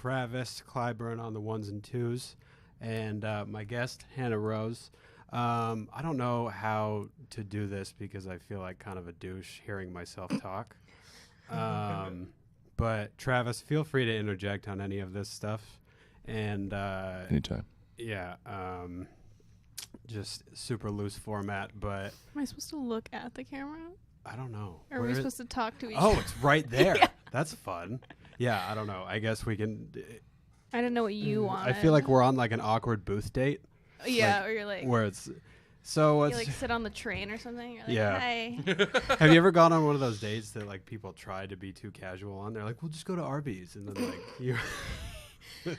Travis Clyburn on the ones and twos, and my guest, Hannah Rose. I don't know how to do this because I feel like kind of a douche hearing myself talk. But Travis, feel free to interject on any of this stuff. And anytime. Yeah. Just super loose format, but Am I supposed to look at the camera? I don't know. Or are we supposed to talk to each other? other? Oh, it's right there. Yeah. That's fun. Yeah, I don't know. I guess we can. I didn't know what you wanted. I feel like we're on like an awkward booth date. Yeah, or you're like. Where it's. So you like sit on the train or something. You're like, yeah. Hi. Have you ever gone on one of those dates that like people try to be too casual on? They're like, we'll just go to Arby's, and then like you.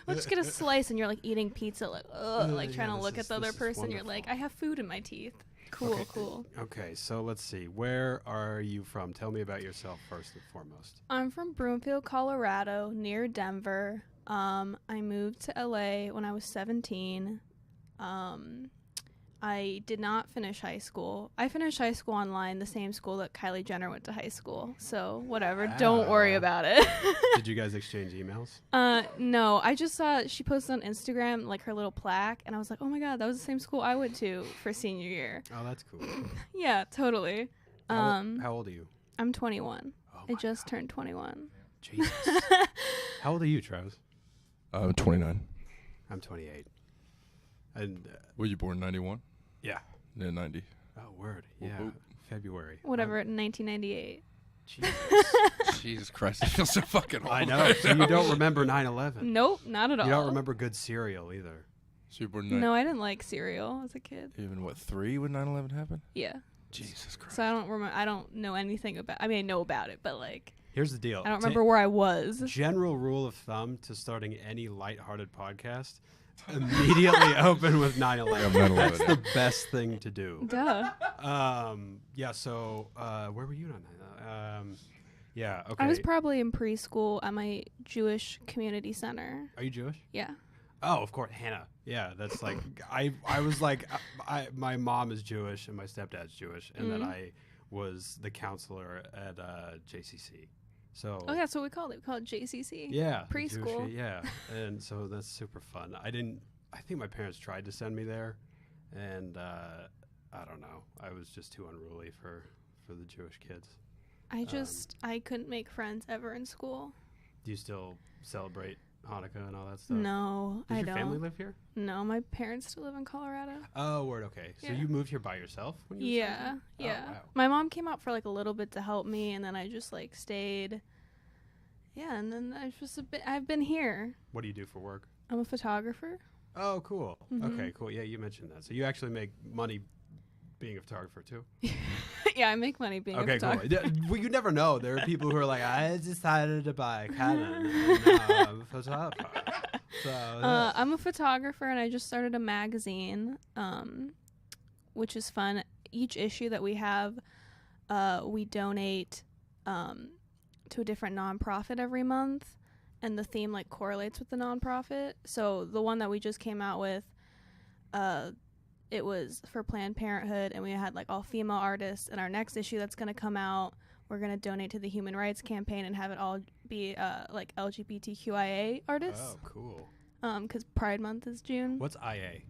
Let's get a slice, and you're like eating pizza, like like trying to look at the other person. You're like, I have food in my teeth. Cool, okay. Cool. Okay, so let's see. Where are you from? Tell me about yourself first and foremost. I'm from Broomfield, Colorado, near Denver. I moved to LA when I was 17. I did not finish high school. I finished high school online, the same school that Kylie Jenner went to high school. So whatever, don't worry about it. Did you guys exchange emails? No, I just saw she posted on Instagram like her little plaque, and I was like, oh my god, that was the same school I went to for senior year. Oh, that's cool. Yeah, totally. How old are you? I'm 21. Oh I just turned 21. Jesus. How old are you, Travis? I'm 29. I'm 28. And were you born 91? Yeah. Yeah, 90. Oh, word. Yeah. February. Whatever, 1998. Jesus Christ, I feel so fucking old. I know. So you don't remember 9/11? Nope, not at all. You don't remember good cereal either? So you were born No, I didn't like cereal as a kid. Even 3 when 9/11 happened? Yeah. Jesus Christ. So I don't remember. I don't know anything about. I mean, I know about it, but like. Here's the deal. I don't remember where I was. General rule of thumb to starting any lighthearted podcast: immediately open with 9/11. That's the best thing to do. Duh. Yeah. So where were you on that? Yeah. Okay. I was probably in preschool at my Jewish community center. Are you Jewish? Yeah. Oh, of course, Hannah. Yeah, that's like I was like my mom is Jewish and my stepdad's Jewish, and then I was the counselor at JCC. So oh, that's what we called it. We called it JCC. Yeah, preschool. Jewish, yeah, and so that's super fun. I think my parents tried to send me there, and I don't know. I was just too unruly for the Jewish kids. I couldn't make friends ever in school. Do you still celebrate Hanukkah and all that stuff? No, I don't. Does your family live here? No, my parents still live in Colorado. Oh, word. Okay, so you moved here by yourself? When you yeah. Oh, wow. My mom came out for like a little bit to help me, and then I just like stayed. Yeah, and then I've been here. What do you do for work? I'm a photographer. Oh, cool. Mm-hmm. Okay, cool. Yeah, you mentioned that. So you actually make money being a photographer too? Yeah, I make money being a photographer. Cool. Well, you never know. There are people who are like, I decided to buy a Canon, and now I'm a photographer. So, I'm a photographer, and I just started a magazine, which is fun. Each issue that we have, we donate to a different nonprofit every month, and the theme like correlates with the nonprofit. So the one that we just came out with, it was for Planned Parenthood, and we had like all female artists. And our next issue that's going to come out, we're going to donate to the Human Rights Campaign and have it all be like LGBTQIA artists. Oh, cool. Because Pride Month is June. What's IA?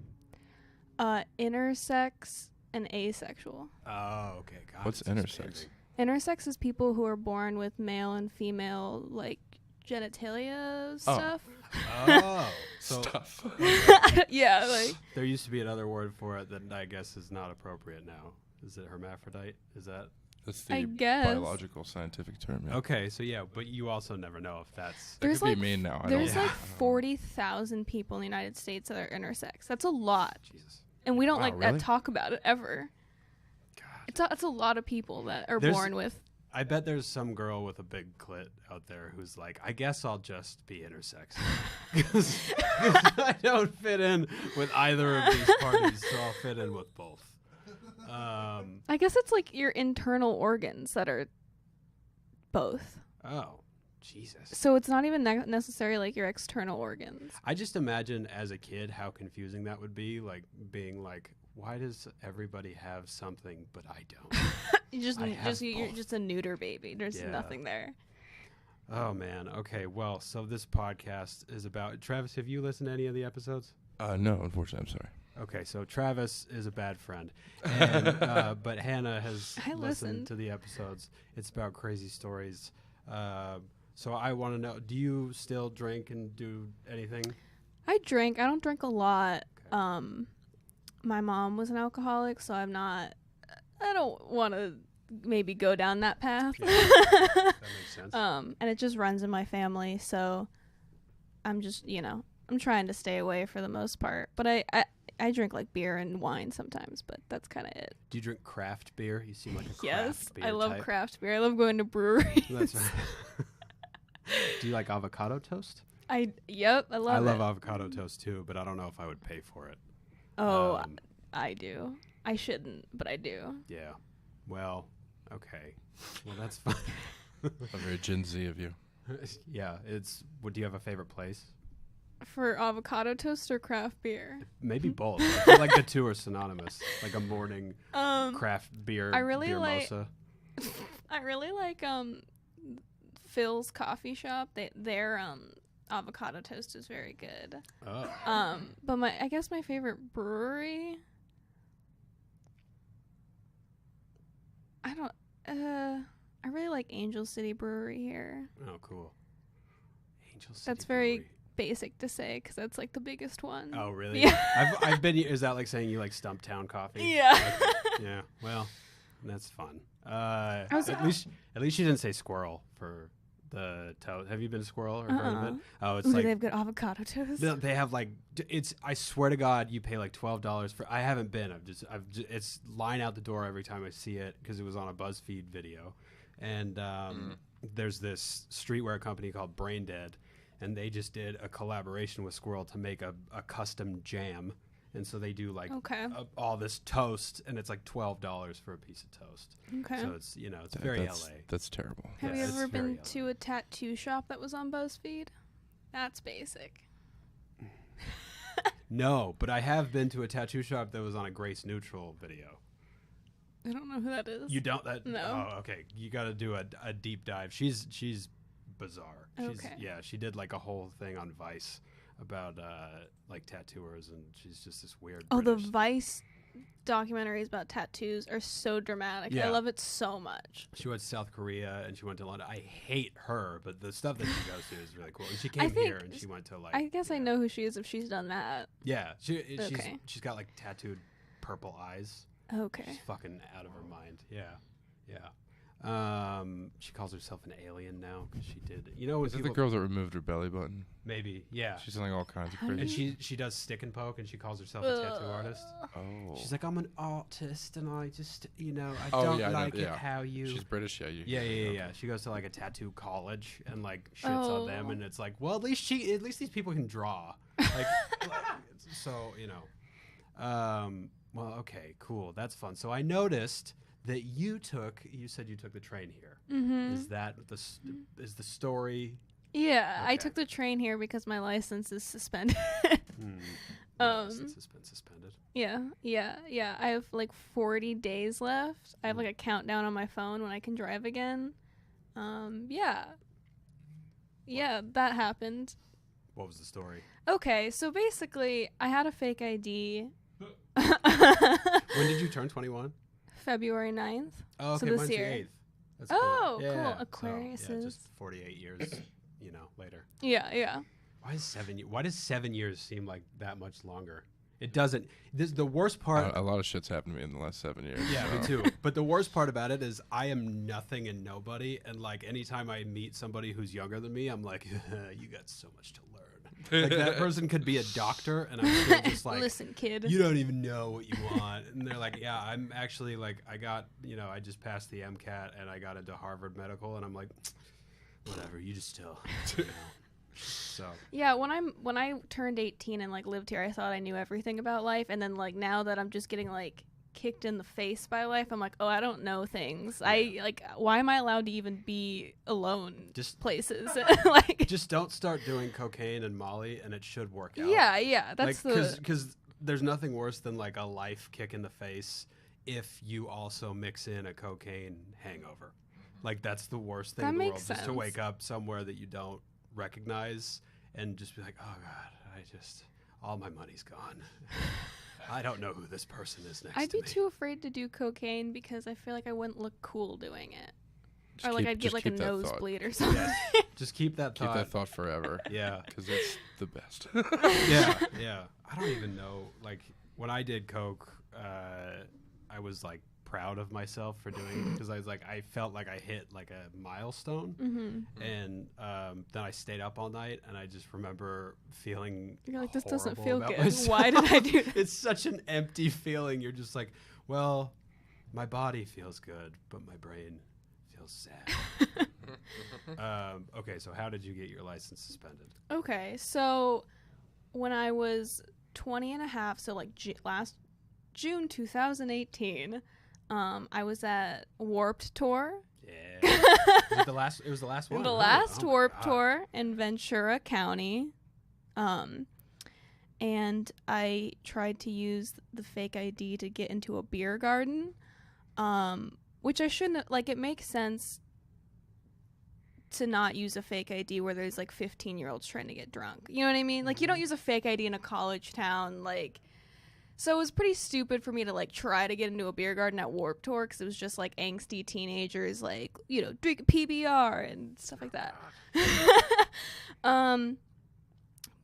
Intersex and asexual. Oh, okay. God, what's intersex? Intersex is people who are born with male and female like genitalia stuff. Oh, so stuff. Yeah, like there used to be another word for it that I guess is not appropriate now. Is it hermaphrodite? Is that? That's the I guess. biological scientific term. Yeah. Okay, so yeah, but you also never know if that's. That there's could like be mean now. there's like 40,000 people in the United States that are intersex. That's a lot. Jesus. And we don't really? talk about it ever. God. It's a lot of people that are born with. I bet there's some girl with a big clit out there who's like, I guess I'll just be intersex. Because I don't fit in with either of these parties, so I'll fit in with both. I guess it's like your internal organs that are both. Oh, Jesus. So it's not even necessarily like your external organs. I just imagine as a kid how confusing that would be, like being like, why does everybody have something but I don't? You're just a neuter baby. There's nothing there. Oh, man. Okay, well, so this podcast is about... Travis, have you listened to any of the episodes? No, unfortunately, I'm sorry. Okay, so Travis is a bad friend, and, but Hannah has listened to the episodes. It's about crazy stories. So I want to know, do you still drink and do anything? I drink. I don't drink a lot. Okay. My mom was an alcoholic, so I don't want to maybe go down that path. Yeah, that makes sense. And it just runs in my family, so I'm just, I'm trying to stay away for the most part. But I drink like beer and wine sometimes, but that's kind of it. Do you drink craft beer? You seem like a Yes, craft beer I love type. craft beer. I love going to breweries. That's right. Do you like avocado toast? I love it. I love avocado toast too, but I don't know if I would pay for it. Oh, I do. I shouldn't, but I do. Yeah. Well, okay. Well, that's fine. A very Gen Z of you. Yeah. Do you have a favorite place? For avocado toast or craft beer? Maybe both. I feel like the two are synonymous. Like a morning craft beer. I really beer like. mosa. I really like Phil's coffee shop. Their avocado toast is very good. Oh. But I guess my favorite brewery. I really like Angel City Brewery here. Oh, cool. Angel City That's very Brewery. basic to say because that's like the biggest one. Oh, really? Yeah. I've been. Is that like saying you like Stumptown coffee? Yeah. Okay. Yeah. Well, that's fun. At least you didn't say squirrel for the toast. Have you been to Squirrel or heard of it? Oh, it's Ooh, like they have good avocado toast. they have like it's. I swear to God, you pay like $12 for. I haven't been. It's line out the door every time I see it because it was on a BuzzFeed video, and there's this streetwear company called Brain Dead, and they just did a collaboration with Squirrel to make a custom jam. And so they do like all this toast, and it's like $12 for a piece of toast. Okay. So it's it's very LA. That's terrible. Have you ever been to a tattoo shop that was on BuzzFeed? That's basic. No, but I have been to a tattoo shop that was on a Grace Neutral video. I don't know who that is. You don't? No. Oh, okay. You got to do a deep dive. She's bizarre. She did like a whole thing on Vice about like tattooers, and she's just this weird British. The Vice documentaries about tattoos are so dramatic. Yeah. I love it so much. She went to South Korea and she went to London. I hate her, but the stuff that she goes to is really cool. And she came here and she went to like. I guess I know who she is if she's done that. Yeah, she's got like tattooed purple eyes. Okay. She's fucking out of her mind. Yeah. She calls herself an alien now because she did. Is it the girl that removed her belly button? Maybe, yeah. She's doing all kinds of crazy. And she does stick and poke, and she calls herself a tattoo artist. Oh. She's like, I'm an artist, and I just, I don't like it how you. She's British, yeah. Yeah. She goes to like a tattue college and like shits on them, and it's like, well, at least these people can draw. So well, okay, cool, that's fun. So I noticed that you said you took the train here. Mm-hmm. Is that is the story? Yeah, okay. I took the train here because my license is suspended. License has been suspended. Yeah. I have like 40 days left. I have like a countdown on my phone when I can drive again. Yeah, that happened. What was the story? Okay, so basically, I had a fake ID. When did you turn 21? February 9th. Oh, okay, so this mine's year. the 8th. That's cool. Yeah. Aquarius so, just 48 years, later. Yeah. Why does 7 years seem like that much longer? It doesn't. The worst part. A lot of shit's happened to me in the last 7 years. Yeah, me too. But the worst part about it is I am nothing and nobody, and like anytime I meet somebody who's younger than me, I'm like, you got so much to learn. Like that person could be a doctor, and I'm still just like, listen, kid, you don't even know what you want. And they're like, yeah, I'm actually like, I got, I just passed the MCAT and I got into Harvard Medical, and I'm like, whatever, you just still. So yeah, when I turned 18 and like lived here, I thought I knew everything about life, and then like now that I'm just getting like kicked in the face by life, I'm like, oh, I don't know things. Yeah. I like, why am I allowed to even be alone? Just places. Like, just don't start doing cocaine and Molly, and it should work out. Yeah, that's like, because there's nothing worse than like a life kick in the face if you also mix in a cocaine hangover. Like, that's the worst thing That in the world. makes Just to sense. wake up somewhere that you don't recognize and just be like, oh, God, all my money's gone. I don't know who this person is next I'd to be me. too afraid to do cocaine because I feel like I wouldn't look cool doing it. Just Or like keep- I'd get just like a keep that thought. nosebleed or something. Yes. Just keep that Keep thought. that thought forever. Yeah. Because it's the best. Yeah. I don't even know. Like, when I did coke, I was like proud of myself for doing it because I felt like I hit like a milestone. Mm-hmm. And then I stayed up all night, and I just remember feeling You're like, this doesn't horrible feel about good. myself. Why did I do that? It's such an empty feeling. You're just like, well, my body feels good, but my brain feels sad. Okay, so how did you get your license suspended? Okay, so when I was 20 and a half, so like last June 2018, I was at Warped Tour. Yeah. It was the last one. The huh? last Oh my Warped God. Tour in Ventura County. And I tried to use the fake ID to get into a beer garden, which I shouldn't. Like, it makes sense to not use a fake ID where there's like 15-year-olds trying to get drunk. You know what I mean? Like, you don't use a fake ID in a college town. Like, so it was pretty stupid for me to like try to get into a beer garden at Warped Tour because it was just like angsty teenagers, like, you know, drink PBR and stuff like that.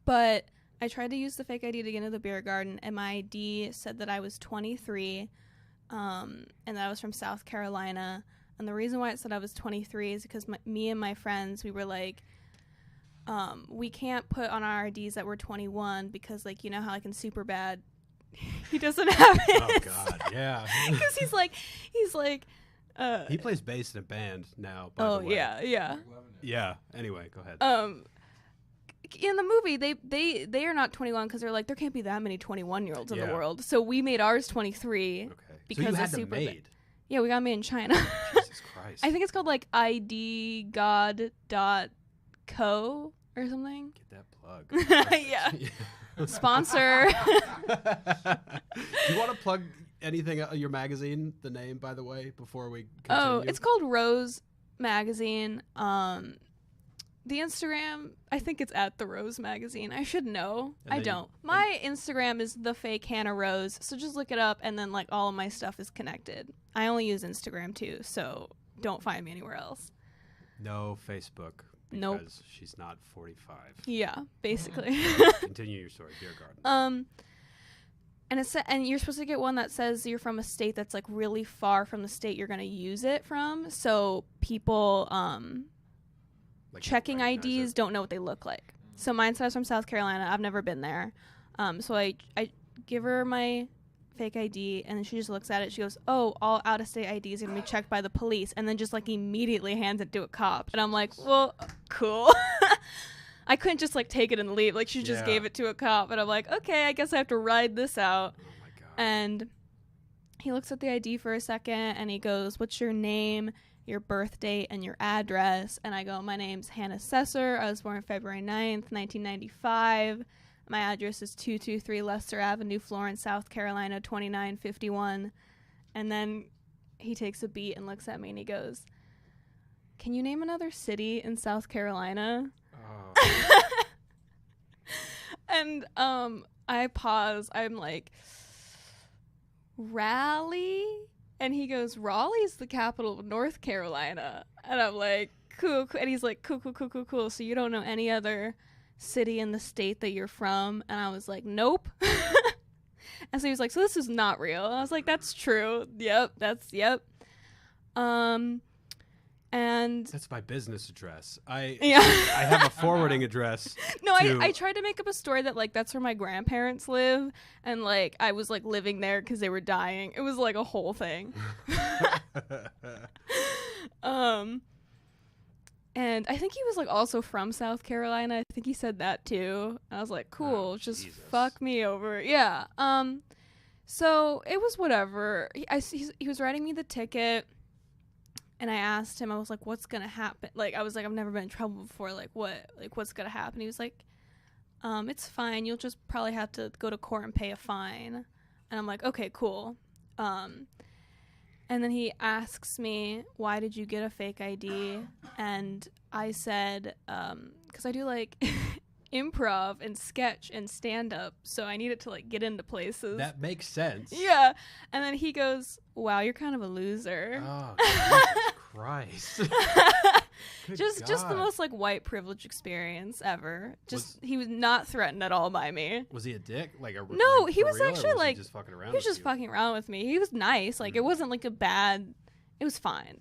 But I tried to use the fake ID to get into the beer garden, and my ID said that I was 23, and that I was from South Carolina. And the reason why it said I was 23 is because me and my friends, we were like, we can't put on our IDs that we're 21 because, like, you know how like in Superbad, he doesn't have it. Oh God, yeah. Because he's like, He plays bass in a band now. By oh the way. yeah. Yeah. Anyway, go ahead. In the movie, they are not 21 because they're like, there can't be that many 21-year-olds in the Yeah. world. So we made ours 23. Okay. because so you of had them Superbad. made. Yeah, we got made in China. Jesus Christ. I think it's called like idgod.co or something. Get that plug. Yeah. Sponsor. Do you want to plug anything? Your magazine, the name, by the way, before we continue? Oh, it's called Rose Magazine. The Instagram, I think it's at the Rose Magazine. I should know. And I then don't. My Instagram is the fake Hannah Rose, so just look it up, and then like all of my stuff is connected. I only use Instagram too, so don't find me anywhere else. No Facebook. Nope. Because she's not 45. Yeah, basically. Continue your story, beer garden. And you're supposed to get one that says you're from a state that's like really far from the state you're gonna use it from, so people Like, checking recognize IDs it. don't know what they look like. So mine says from South Carolina. I've never been there. So I give her my fake ID, and then she just looks at it. She goes, oh, all out-of-state IDs are going to be checked by the police, and then just, like, immediately hands it to a cop. And I'm like, well, cool. I couldn't just, like, take it and leave. Like, she just Yeah. gave it to a cop, and I'm like, okay, I guess I have to ride this out. Oh my God. And he looks at the ID for a second, and he goes, what's your name, your birth date, and your address? And I go, my name's Hannah Sesser. I was born February 9th, 1995. My address is 223 Lester Avenue, Florence, South Carolina, 2951. And then he takes a beat and looks at me, and he goes, can you name another city in South Carolina? Oh. And I pause. I'm like, Raleigh? And he goes, Raleigh's the capital of North Carolina. And I'm like, cool. And he's like, cool. So you don't know any other city in the state that you're from? And I was like, nope. And so he was like, so this is not real. And I was like, that's true. Yep. And That's my business address. I yeah. I have a forwarding address. No, to- I tried to make up a story that, like, that's where my grandparents live, and, like, I was, like, living there because they were dying. It was, like, a whole thing. And I think he was, like, also from South Carolina. I think he said that, too. And I was like, cool, Oh, just Jesus. fuck me over. Yeah. So it was whatever. He was writing me the ticket, and I asked him, I was like, what's gonna happen? Like, I was like, I've never been in trouble before. Like, what's gonna happen? He was like, it's fine. You'll just probably have to go to court and pay a fine. And I'm like, okay, cool. And then he asks me, why did you get a fake ID? And I said, because I do like improv and sketch and stand up, so I needed to like get into places. That makes sense. Yeah. And then he goes, wow, you're kind of a loser. Oh, Jesus Christ. Good just the God. most like white privilege experience ever. He was not threatened at all by me. Was he a dick? Like a No, like, he for was real, or actually was like he just fucking around. he was with just you? fucking around with me. He was nice. Like it wasn't like a bad. It was fine.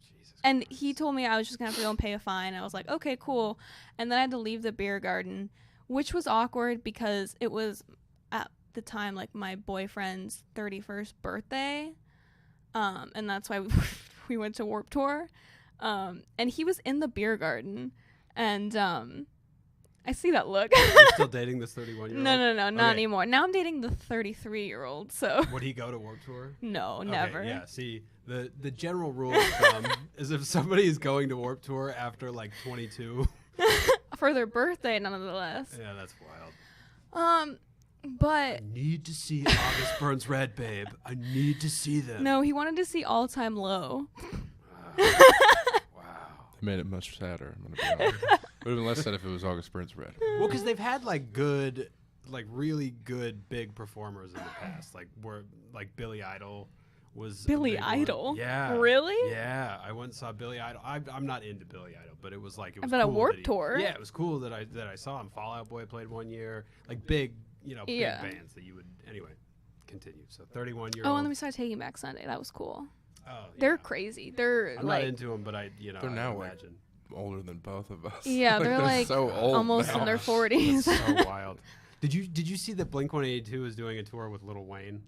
Jesus And Christ. he told me I was just gonna have to go and pay a fine. I was like, okay, cool. And then I had to leave the beer garden, which was awkward because it was at the time like my boyfriend's 31st birthday, and that's why we went to Warped Tour. And he was in the beer garden, and I see that look. You're still dating this 31-year-old? No, not Okay. anymore. Now I'm dating the 33-year-old. So Would he go to Warped Tour? no, Okay, never. Yeah, see, the general rule of thumb is if somebody is going to Warped Tour after like 22, For their birthday, nonetheless. yeah, that's wild. But I need to see August Burns Red, babe. I need to see them. no, he wanted to see All Time Low. Wow. It made it much sadder. I'm gonna be honest. Would have been less sad if it was August Burns Red. Well, because they've had like good, like really good big performers in the past, like where like Billy Idol was. a Billy big one. Idol? Yeah. Really? Yeah, I went and saw Billy Idol. I'm not into Billy Idol, but it was like it was But a cool Warped that he- Tour? Yeah, it was cool that I saw him. Fall Out Boy played one year, like big, big Yeah. bands that you would anyway. Continue. So 31-year-old. Oh, and then we started Taking Back Sunday. That was cool. Oh, They're yeah. crazy. They're I'm like, not into them, but I They're now, I like, imagine. Older than both of us. yeah, they're like so old almost now. in their That's 40s. so wild. Did you see that Blink-182 is doing a tour with Lil Wayne?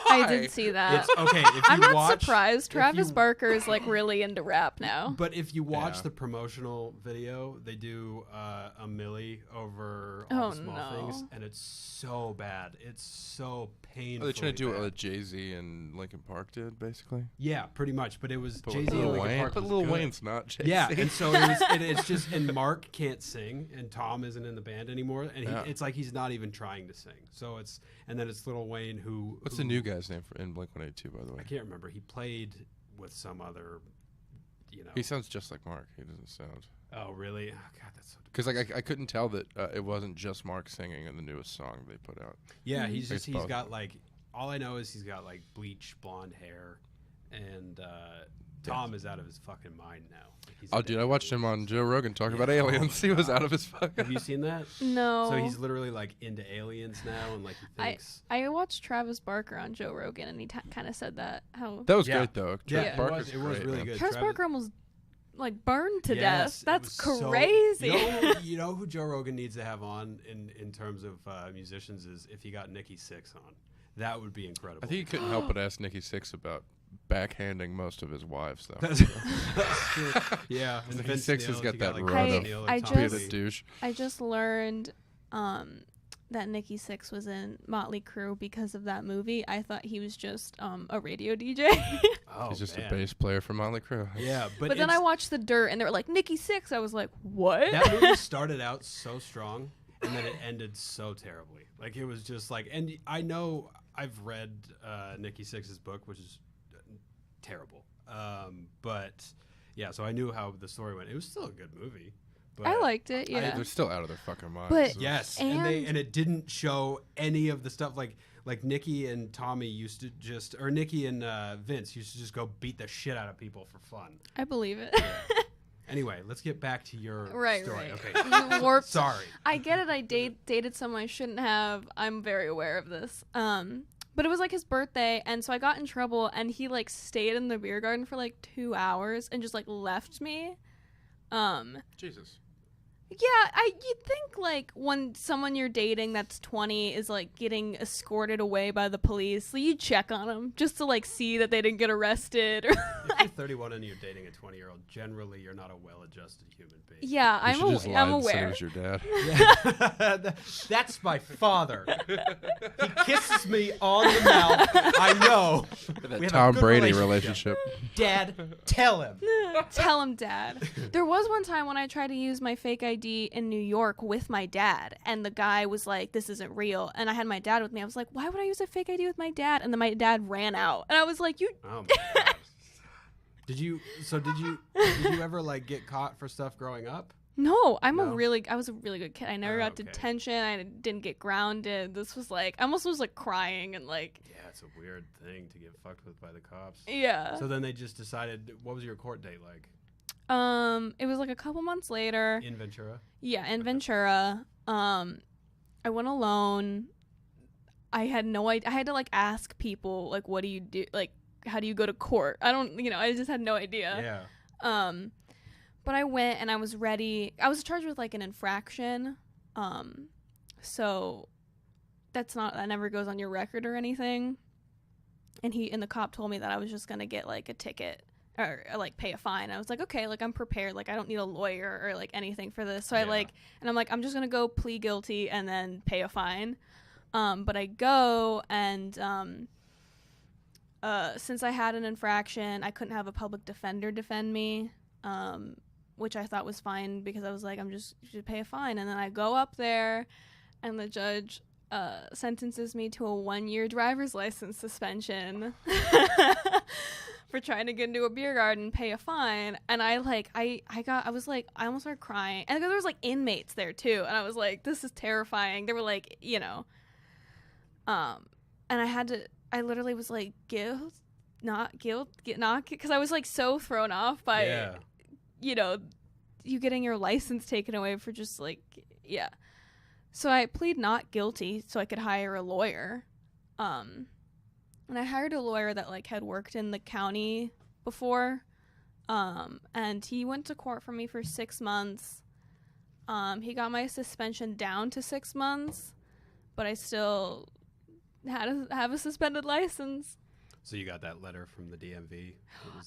I did see that. It's okay. If you I'm not watch, surprised. if Travis you- Barker is like really into rap now. But if you watch Yeah. the promotional video, they do a milli over all Oh, the small no. things, and it's so bad. It's so painful. Are they trying to do what Jay-Z and Linkin Park did, basically? Yeah, pretty much. But it was But Jay-Z with and Lil Linkin Wayne. Park But was Lil good. Wayne's not Jay-Z. Yeah, and so it's just, and Mark can't sing, and Tom isn't in the band anymore, and Yeah. it's like he's not even trying to sing. So and then it's Lil Wayne who. What's the new guy's name in Blink-182, by the way? I can't remember. He played with some other, He sounds just like Mark. He doesn't sound. Oh, really? Oh, God, that's so. Because I couldn't tell that it wasn't just Mark singing in the newest song they put out. Yeah, Mhm. he's both. got like, all I know is he's got like bleach blonde hair, and Tom is out of his fucking mind now. Like, he's Oh, into dude, I watched him on aliens. Joe Rogan talk about Yeah. Oh aliens. my He was God. out of his fucking. Have you seen that? No. So he's literally like into aliens now, and like he thinks. I watched Travis Barker on Joe Rogan, and he kind of said that how That was Yeah. great though. Yeah, Travis Barker's it was great, really man. good. Travis Barker almost like burned to Yes, death. it That's was so- crazy. you know who Joe Rogan needs to have on in terms of musicians is if he got Nikki Sixx on. That would be incredible. I think he couldn't help but ask Nikki Sixx about backhanding most of his wives though. that's true. Yeah, and Nikki Vince Sixx has Neil, got if you that like run Vince of Neil or I Tom Being a just- Petty. douche. I just learned that Nikki Sixx was in Motley Crue because of that movie. I thought he was just a radio DJ. Oh, He's just man. a bass player for Motley Crue. Yeah, but then I it's- watched The Dirt, and they were like, Nikki Sixx. I was like, what? that movie started out so strong, and then it ended so terribly. Like it was just like, and I know I've read Nikki Sixx's book, which is terrible. But yeah, so I knew how the story went. It was still a good movie. But I liked it, yeah. They're still out of their fucking minds. But- So- Yes, And- and it didn't show any of the stuff like Nikki and Tommy used to just, or Nikki and Vince used to just go beat the shit out of people for fun. I believe it. Anyway, let's get back to your Right, story. right. Okay. You warped. Sorry. I get it. I dated someone I shouldn't have. I'm very aware of this. But it was like his birthday, and so I got in trouble, and he like stayed in the beer garden for like 2 hours and just like left me. Jesus. Yeah, you'd think like when someone you're dating that's 20 is like getting escorted away by the police, so you check on them just to like see that they didn't get arrested. Or you're 31 and you're dating a 20-year-old, generally you're not a well-adjusted human being. Yeah, I'm aware. It was your dad. Yeah. That's my father. He kisses me on the mouth. I know. That Tom Brady relationship. Dad, tell him. Tell him, Dad. There was one time when I tried to use my fake ID in New York with my dad, and the guy was like, "This isn't real." And I had my dad with me. I was like, "Why would I use a fake ID with my dad?" And then my dad ran out, and I was like, "You." Oh my God. Did you ever like get caught for stuff growing up? No, I No? was a really good kid. I never got okay. detention. I didn't get grounded. This was like, I almost was like crying and like, Yeah, it's a weird thing to get fucked with by the cops. yeah. So then they just decided, what was your court date like? It was like a couple months later. In Ventura? Yeah, in Ventura. I went alone. I had no idea. I had to like ask people like, what do you do? Like, how do you go to court? I just had no idea. Yeah. But I went and I was ready. I was charged with like an infraction. So that never goes on your record or anything. And the cop told me that I was just going to get like a ticket or like pay a fine. I was like, okay, like I'm prepared. Like I don't need a lawyer or like anything for this. So Yeah. I'm like, I'm just going to go plead guilty and then pay a fine. But I go and, since I had an infraction, I couldn't have a public defender defend me. Which I thought was fine because I was like, you should pay a fine. And then I go up there and the judge sentences me to a 1-year driver's license suspension for trying to get into a beer garden and pay a fine. And I almost started crying. And there was like inmates there too. And I was like, this is terrifying. They were like, and I literally was like, not guilt, because I was like so thrown off by, Yeah. You getting your license taken away for just like, yeah. So I plead not guilty so I could hire a lawyer. And I hired a lawyer that like had worked in the county before. And he went to court for me for 6 months. He got my suspension down to 6 months, but I still had to have a suspended license. So you got that letter from the DMV?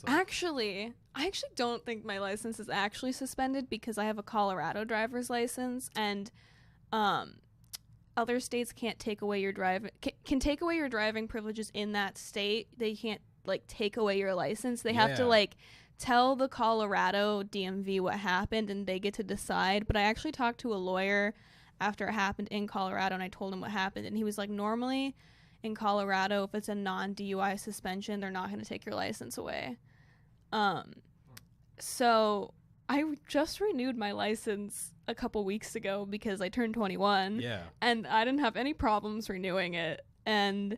Actually, I don't think my license is actually suspended because I have a Colorado driver's license, and other states can't take away your can take away your driving privileges in that state. They can't like take away your license. They have to like tell the Colorado DMV what happened, and they get to decide. But I actually talked to a lawyer after it happened in Colorado, and I told him what happened, and he was like, normally in Colorado, if it's a non-DUI suspension, they're not going to take your license away. So I just renewed my license a couple weeks ago because I turned 21. Yeah. And I didn't have any problems renewing it. And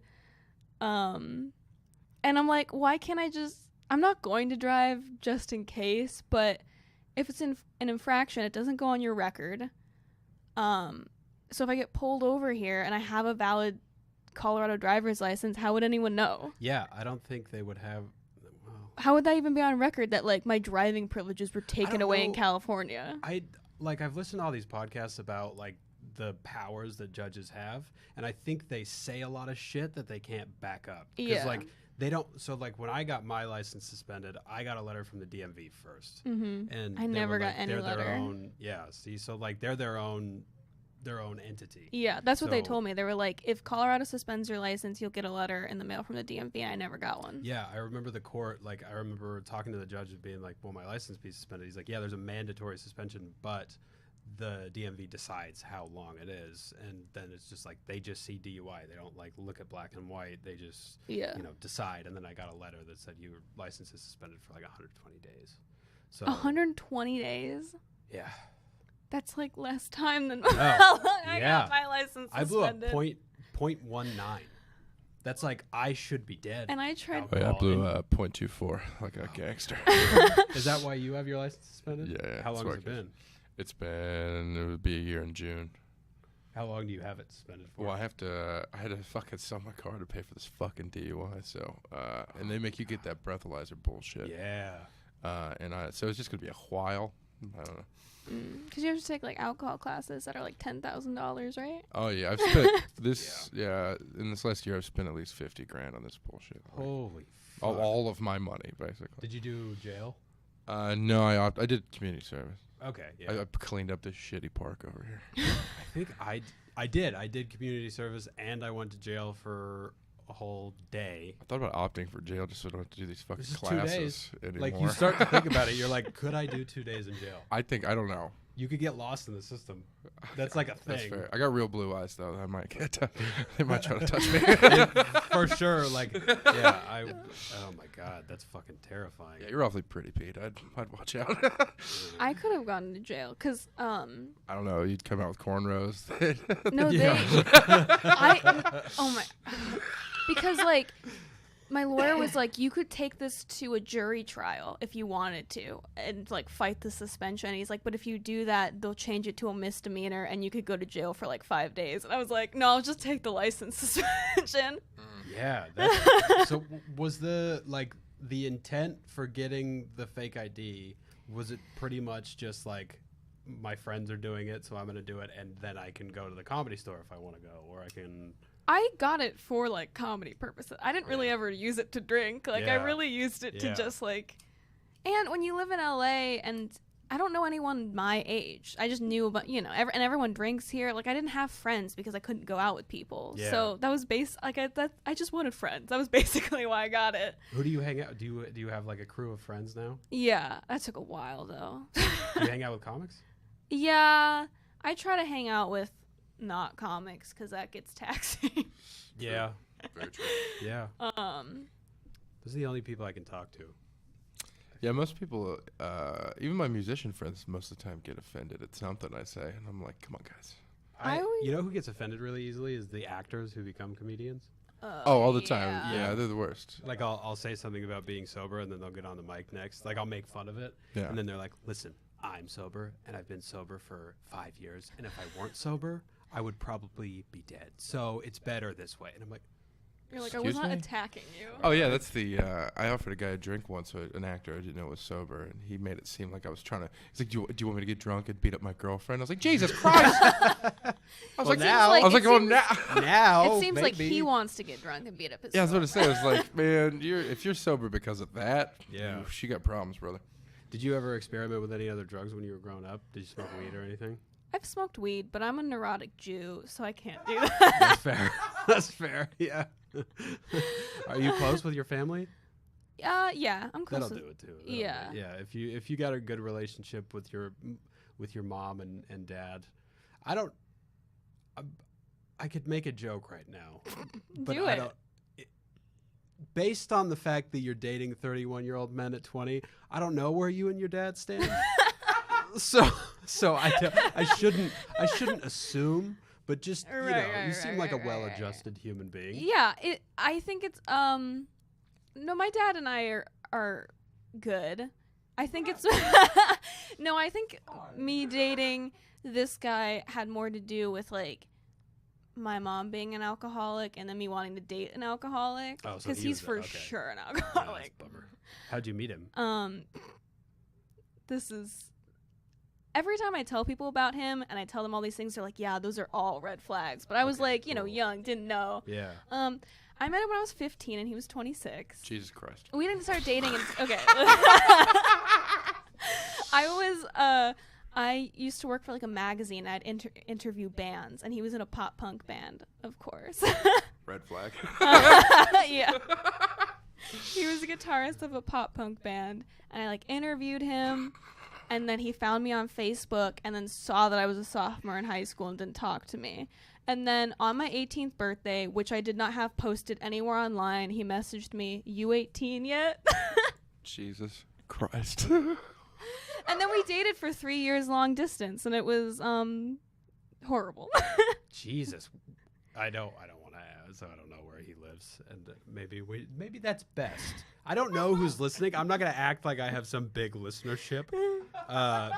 I'm like, why can't I'm not going to drive just in case, but if it's an infraction, it doesn't go on your record. So if I get pulled over here and I have a valid Colorado driver's license, how would anyone know? Yeah, I don't think they would have. Well, how would that even be on record that like my driving privileges were taken away in California? I've listened to all these podcasts about like the powers that judges have, and I think they say a lot of shit that they can't back up. Yeah. Like they don't. So like when I got my license suspended, I got a letter from the DMV first, Mm-hmm. and I never got any they're letter. Their own, yeah. See, so like they're their own entity. Yeah, that's what they So- told me. They were like, if Colorado suspends your license, you'll get a letter in the mail from the DMV, and I never got one. Yeah, I remember the court, like, I remember talking to the judge and being like, will my license be suspended? He's like, yeah, there's a mandatory suspension, but the DMV decides how long it is. And then it's just like, they just see DUI. They don't, like, look at black and white. They just, decide. And then I got a letter that said your license is suspended for, like, 120 days. So 120 days? Yeah. That's, like, less time than Oh, I yeah. got my license suspended. I blew up .19. That's like, I should be dead. And I tried... Oh, yeah, I blew 0.24 like a gangster. Is that why you have your license suspended? Yeah. How long has that's it why been? it would be a year in June. How long do you have it suspended for? Well, I had to fucking sell my car to pay for this fucking DUI. So, and they make you get that breathalyzer bullshit. Yeah. So it's just gonna be a while. I don't know. Because you have to take like alcohol classes that are like $10,000, right? Oh yeah, I've spent this. Yeah, in this last year, I've spent at least $50,000 on this bullshit. Like, Holy fuck. all of my money, basically. Did you do jail? No, I did community service. Okay, yeah. I cleaned up this shitty park over here. I think I did community service, and I went to jail for a whole day. I thought about opting for jail just so I don't have to do these fucking This is 2 classes days. anymore. Like, you start to think about it, you're like, could I do 2 days in jail? I don't know. You could get lost in the system. That's like a thing. That's fair. I got real blue eyes though. I might get. They might try to touch me. For sure. Like, yeah. Oh my god, that's fucking terrifying. Yeah, you're awfully pretty, Pete. I'd watch out. I could have gone to jail because I don't know. You'd come out with cornrows. no, Yeah. because like my lawyer was like, you could take this to a jury trial if you wanted to and like fight the suspension. He's like, but if you do that, they'll change it to a misdemeanor and you could go to jail for like 5 days. And I was like, no, I'll just take the license suspension. Yeah. So was the intent for getting the fake ID, was it pretty much just like, my friends are doing it, so I'm going to do it, and then I can go to the Comedy Store if I want to go, or I can... I got it for like comedy purposes. I didn't really ever use it to drink. Like I really used it to just like, and when you live in LA and I don't know anyone my age, I just knew about, and everyone drinks here. Like I didn't have friends because I couldn't go out with people. Yeah. So that was I just wanted friends. That was basically why I got it. Who do you hang out? Do you have like a crew of friends now? Yeah, that took a while though. Do you hang out with comics? Yeah, I try to hang out with not comics because that gets taxing. Yeah. Very true. Yeah. Those are the only people I can talk to. Yeah, most people, even my musician friends, most of the time get offended at something I say, and I'm like, come on, guys. You know who gets offended really easily is the actors who become comedians. All the time. Yeah, they're the worst. Like I'll say something about being sober, and then they'll get on the mic next. Like I'll make fun of it, Yeah. and then they're like, "Listen, I'm sober, and I've been sober for 5 years, and if I weren't sober, I would probably be dead. So it's better this way." And I'm like, You're like, I Excuse was not me? attacking you. Oh yeah, that's the. I offered a guy a drink once, an actor I didn't know was sober, and he made it seem like I was trying to. He's like, "Do you want me to get drunk and beat up my girlfriend?" I was like, "Jesus Christ!" I was like, now- I was like, "Oh, now." now It seems like maybe. he wants to get drunk and beat up his Yeah, I was girl. about to say. I was like, "Man, if you're sober because of that, Yeah. she got problems, brother." Did you ever experiment with any other drugs when you were growing up? Did you smoke weed or anything? I've smoked weed, but I'm a neurotic Jew, so I can't do that. That's fair. That's fair. Yeah. Are you close with your family? Yeah, I'm close. That'll do it too. That'll Yeah. do it. Yeah. If you got a good relationship with your mom and dad, I could make a joke right now, but Do I it. don't. Based on the fact that you're dating 31-year-old men at 20, I don't know where you and your dad stand. so I shouldn't assume, but just you seem like a well-adjusted human being. Yeah, I think it's no, my dad and I are good. I think it's no, I think me dating this guy had more to do with like my mom being an alcoholic and then me wanting to date an alcoholic Oh, so because he he's was for okay. sure an Yeah, that's alcoholic. a bummer. How'd you meet him? This is every time I tell people about him and I tell them all these things, they're like, yeah, those are all red flags. But I was Okay, like, cool. young, didn't know. Yeah. I met him when I was 15 and he was 26. Jesus Christ. We didn't start dating. Okay. I used to work for like a magazine. I'd interview bands, and he was in a pop punk band, of course. Red flag. Yeah. He was a guitarist of a pop punk band, and I like interviewed him, and then he found me on Facebook, and then saw that I was a sophomore in high school and didn't talk to me. And then on my 18th birthday, which I did not have posted anywhere online, he messaged me, "You 18 yet?" Jesus Christ. And then we dated for 3 years long distance, and it was horrible. Jesus, I don't want to ask, so I don't know where he lives, and maybe that's best. I don't know who's listening. I'm not gonna act like I have some big listenership,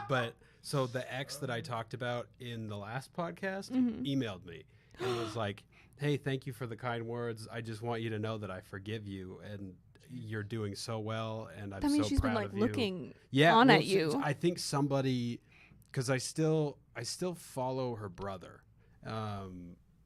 but so the ex that I talked about in the last podcast emailed me and was like, hey, thank you for the kind words. I just want you to know that I forgive you, and you're doing so well, and I'm so proud of you. That means she's been like looking well, at you. I think somebody, because I still follow her brother,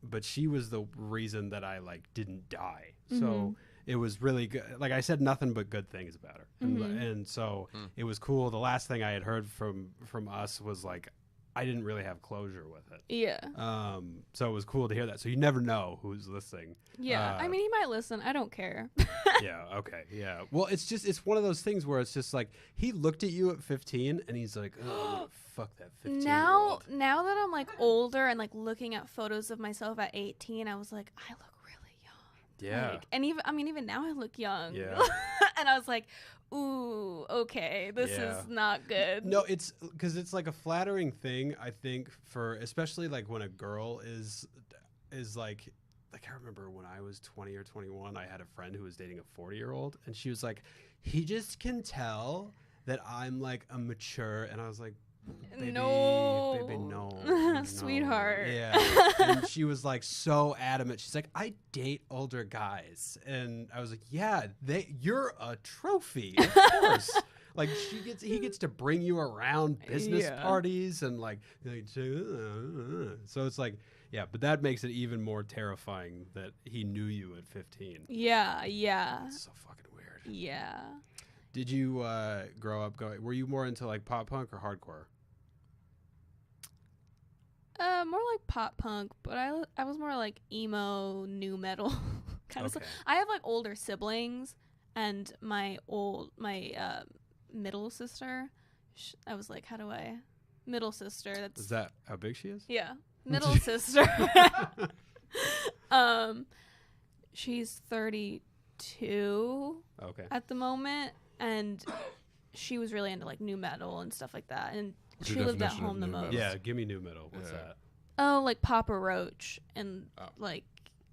but she was the reason that I like didn't die. So it was really good. Like I said, nothing but good things about her, and so it was cool. The last thing I had heard from us was like, I didn't really have closure with it. Yeah. So it was cool to hear that. So you never know who's listening. Yeah. I mean, he might listen. I don't care. Yeah. Okay. Yeah. Well, it's one of those things where it's just like he looked at you at 15 and he's like, oh, fuck that 15. Now that I'm like older and like looking at photos of myself at 18, I was like, I look really young. Yeah. Like, and even now I look young. Yeah. And I was like, ooh, okay, this is not good. No, it's because it's like a flattering thing, I think, for especially like when a girl is like I remember when I was 20 or 21, I had a friend who was dating a 40-year-old, and she was like, he just can tell that I'm like a mature, and I was like, baby, no. Sweetheart. Yeah. And she was like so adamant. She's like, I date older guys. And I was like, yeah, you're a trophy, of course. Like he gets to bring you around business parties and like so it's like, yeah, but that makes it even more terrifying that he knew you at 15. Yeah. It's so fucking weird. Yeah. Did you grow up were you more into like pop punk or hardcore? More like pop punk, but I was more like emo, new metal kind of stuff. I have like older siblings, and my middle sister. I was like, middle sister? Is that how big she is? Yeah, middle sister. She's 32. Okay. At the moment, and she was really into like new metal and stuff like that, and What's she your lived at definition of home the new most. metal? Yeah, give me new metal. What's that? Oh, like Papa Roach and like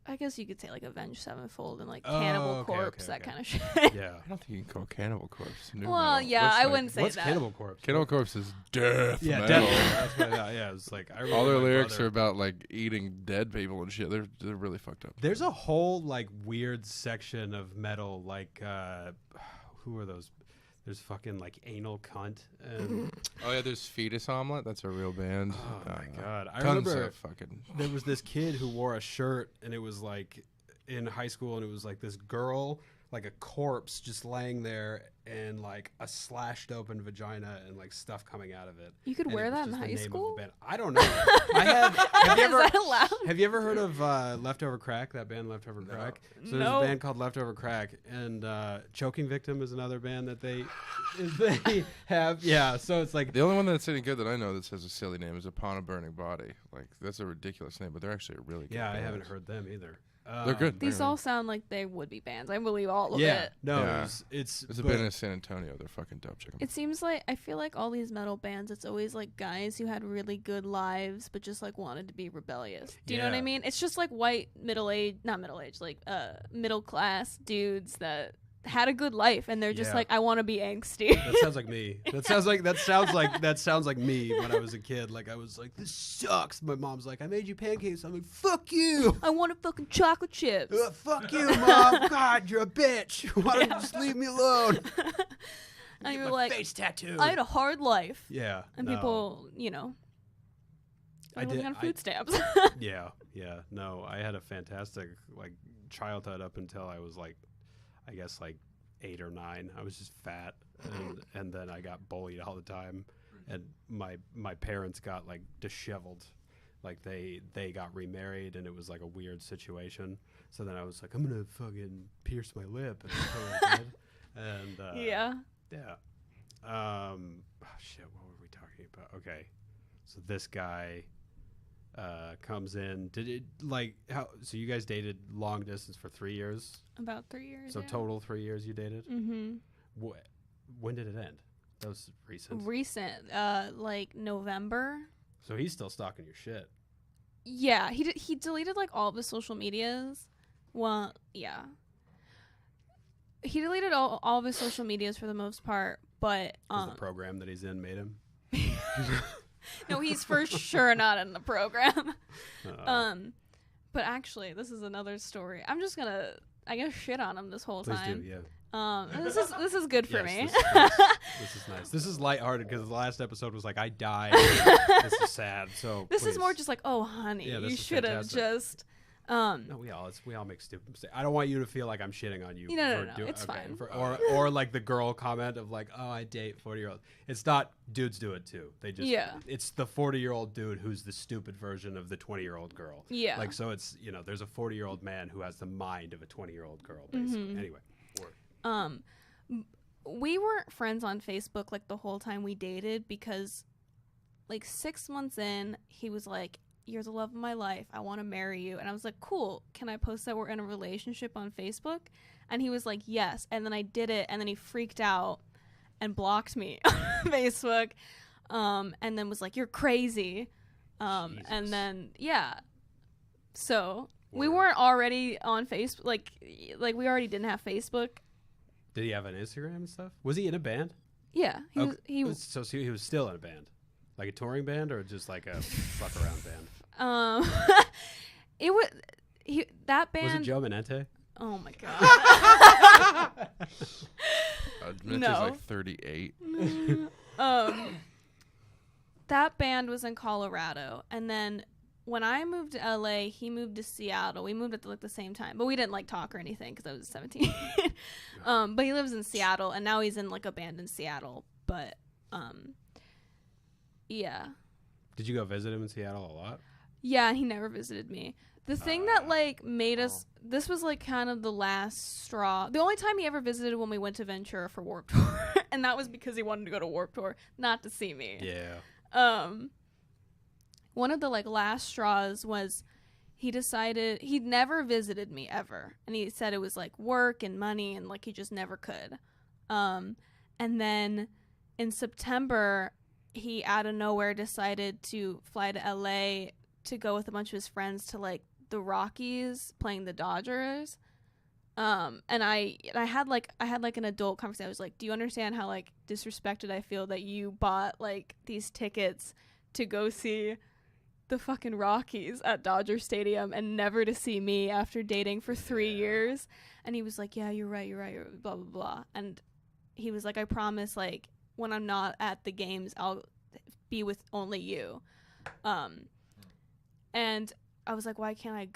I guess you could say like Avenged Sevenfold and like Cannibal Corpse, that kind of shit. Yeah. I don't think you can call Cannibal Corpse new well, metal. yeah, That's I like, wouldn't say What's that. Cannibal Corpse? Cannibal Corpse is death Yeah, metal. definitely. That's what yeah, it's like I All their remember my lyrics brother- are about like eating dead people and shit. They're really fucked up. There's a whole like weird section of metal like who are those? There's fucking like Anal Cunt and Oh yeah, there's Fetus Omelet. That's a real band. oh my god. I Tons remember of fucking. there was this kid who wore a shirt and it was like in high school and it was like this girl like a corpse just laying there and like a slashed open vagina and like stuff coming out of it. You could And wear it was that in just the hie name of the school? band. I don't know. Have you ever Is that allowed? have you ever heard of Leftover Crack? That band Leftover Crack. So there's No. a band called Leftover Crack, and Choking Victim is another band that they have. Yeah, so it's like The only one that's any good that I know that says a silly name is Upon a Burning Body. Like that's a ridiculous name, but they're actually a really good yeah, I band. haven't heard them either. They're good. These all sound like they would be bands. I believe all of Yeah, it. no, Yeah. it's There's a but- band in San Antonio. They're fucking dope. Check 'em. It seems like I feel like all these metal bands, it's always like guys who had really good lives but just like wanted to be rebellious. Do you know what I Yeah. mean? It's just like white like middle class dudes that had a good life and they're just Yeah. like, I want to be angsty. That sounds like me. That sounds like me when I was a kid. Like I was like, this sucks. My mom's like, I made you pancakes. I'm like, fuck you. I want a fucking chocolate chips. Fuck you, mom. God, you're a bitch. Why don't you just leave me alone? And Get you're my like, face tattooed. I had a hard life. Yeah. And no. people, you know, I living did- on food stamps. Yeah. No, I had a fantastic like childhood up until I was like, I guess like 8 or 9. I was just fat, and then I got bullied all the time, and my parents got like disheveled, like they got remarried, and it was like a weird situation. So then I was like, I'm gonna fucking pierce my lip, and I totally did. And Yeah. Oh shit, what were we talking about? Okay, so this guy comes in. Did it like how? So you guys dated long distance for 3 years? About 3 years. So total 3 years you dated. Mm-hmm. When did it end? That was recent. Recent, like November. So he's still stalking your shit. Yeah, he deleted like all of his social medias. Well, yeah. He deleted all of his social medias for the most part, but 'Cause the program that he's in made him. no, he's for sure not in the program. But actually, this is another story. I'm just gonna, I guess, shit on him this whole Please time. do, yeah. This is good for me. This is nice. This is nice. This is lighthearted because the last episode was like, I died. This is sad. So this please. is more just like, oh, honey, Yeah, this you is should have fantastic. just. No, we all make stupid mistakes. I don't want you to feel like I'm shitting on you. No, it's fine. Or like the girl comment of like, oh, I date 40-year-olds. It's not, dudes do it too. They just, it's the 40-year-old dude who's the stupid version of the 20-year-old girl. Yeah. Like, so it's, there's a 40-year-old man who has the mind of a 20-year-old girl, basically. Mm-hmm. Anyway. We weren't friends on Facebook like the whole time we dated because like 6 months in, he was like, you're the love of my life. I want to marry you. And I was like, cool. Can I post that we're in a relationship on Facebook? And he was like, yes. And then I did it. And then he freaked out and blocked me on Facebook. And then was like, you're crazy. And then, yeah. So we weren't already on Facebook. Like we already didn't have Facebook. Did he have an Instagram and stuff? Was he in a band? Yeah. He was So he was still in a band? Like a touring band or just like a fuck around band? It was that band. Was it Joe Menente? Oh my god. Mente's No. like 38. That band was in Colorado, and then when I moved to LA, he moved to Seattle. We moved at the same time, but we didn't like talk or anything because I was 17. But he lives in Seattle, and now he's in like a band in Seattle. But yeah. Did you go visit him in Seattle a lot? Yeah, he never visited me. The thing that like made us, this was like kind of the last straw. The only time he ever visited when we went to Ventura for Warped Tour, and that was because he wanted to go to Warped Tour, not to see me. Yeah. One of the like last straws was he decided he'd never visited me ever, and he said it was like work and money and like he just never could. And then in September, he out of nowhere decided to fly to LA to go with a bunch of his friends to like the Rockies playing the Dodgers. And I had an adult conversation. I was like, do you understand how like disrespected I feel that you bought like these tickets to go see the fucking Rockies at Dodger Stadium and never to see me after dating for 3 years? And he was like, yeah, you're right, blah blah blah. And he was like, I promise, like when I'm not at the games, I'll be with only you. And I was like, why can't I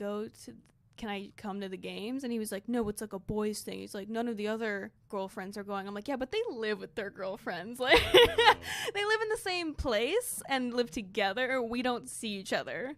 can I come to the games? And he was like, no, it's like a boys thing. He's like, none of the other girlfriends are going. I'm like, yeah, but they live with their girlfriends. Like they live in the same place and live together. We don't see each other.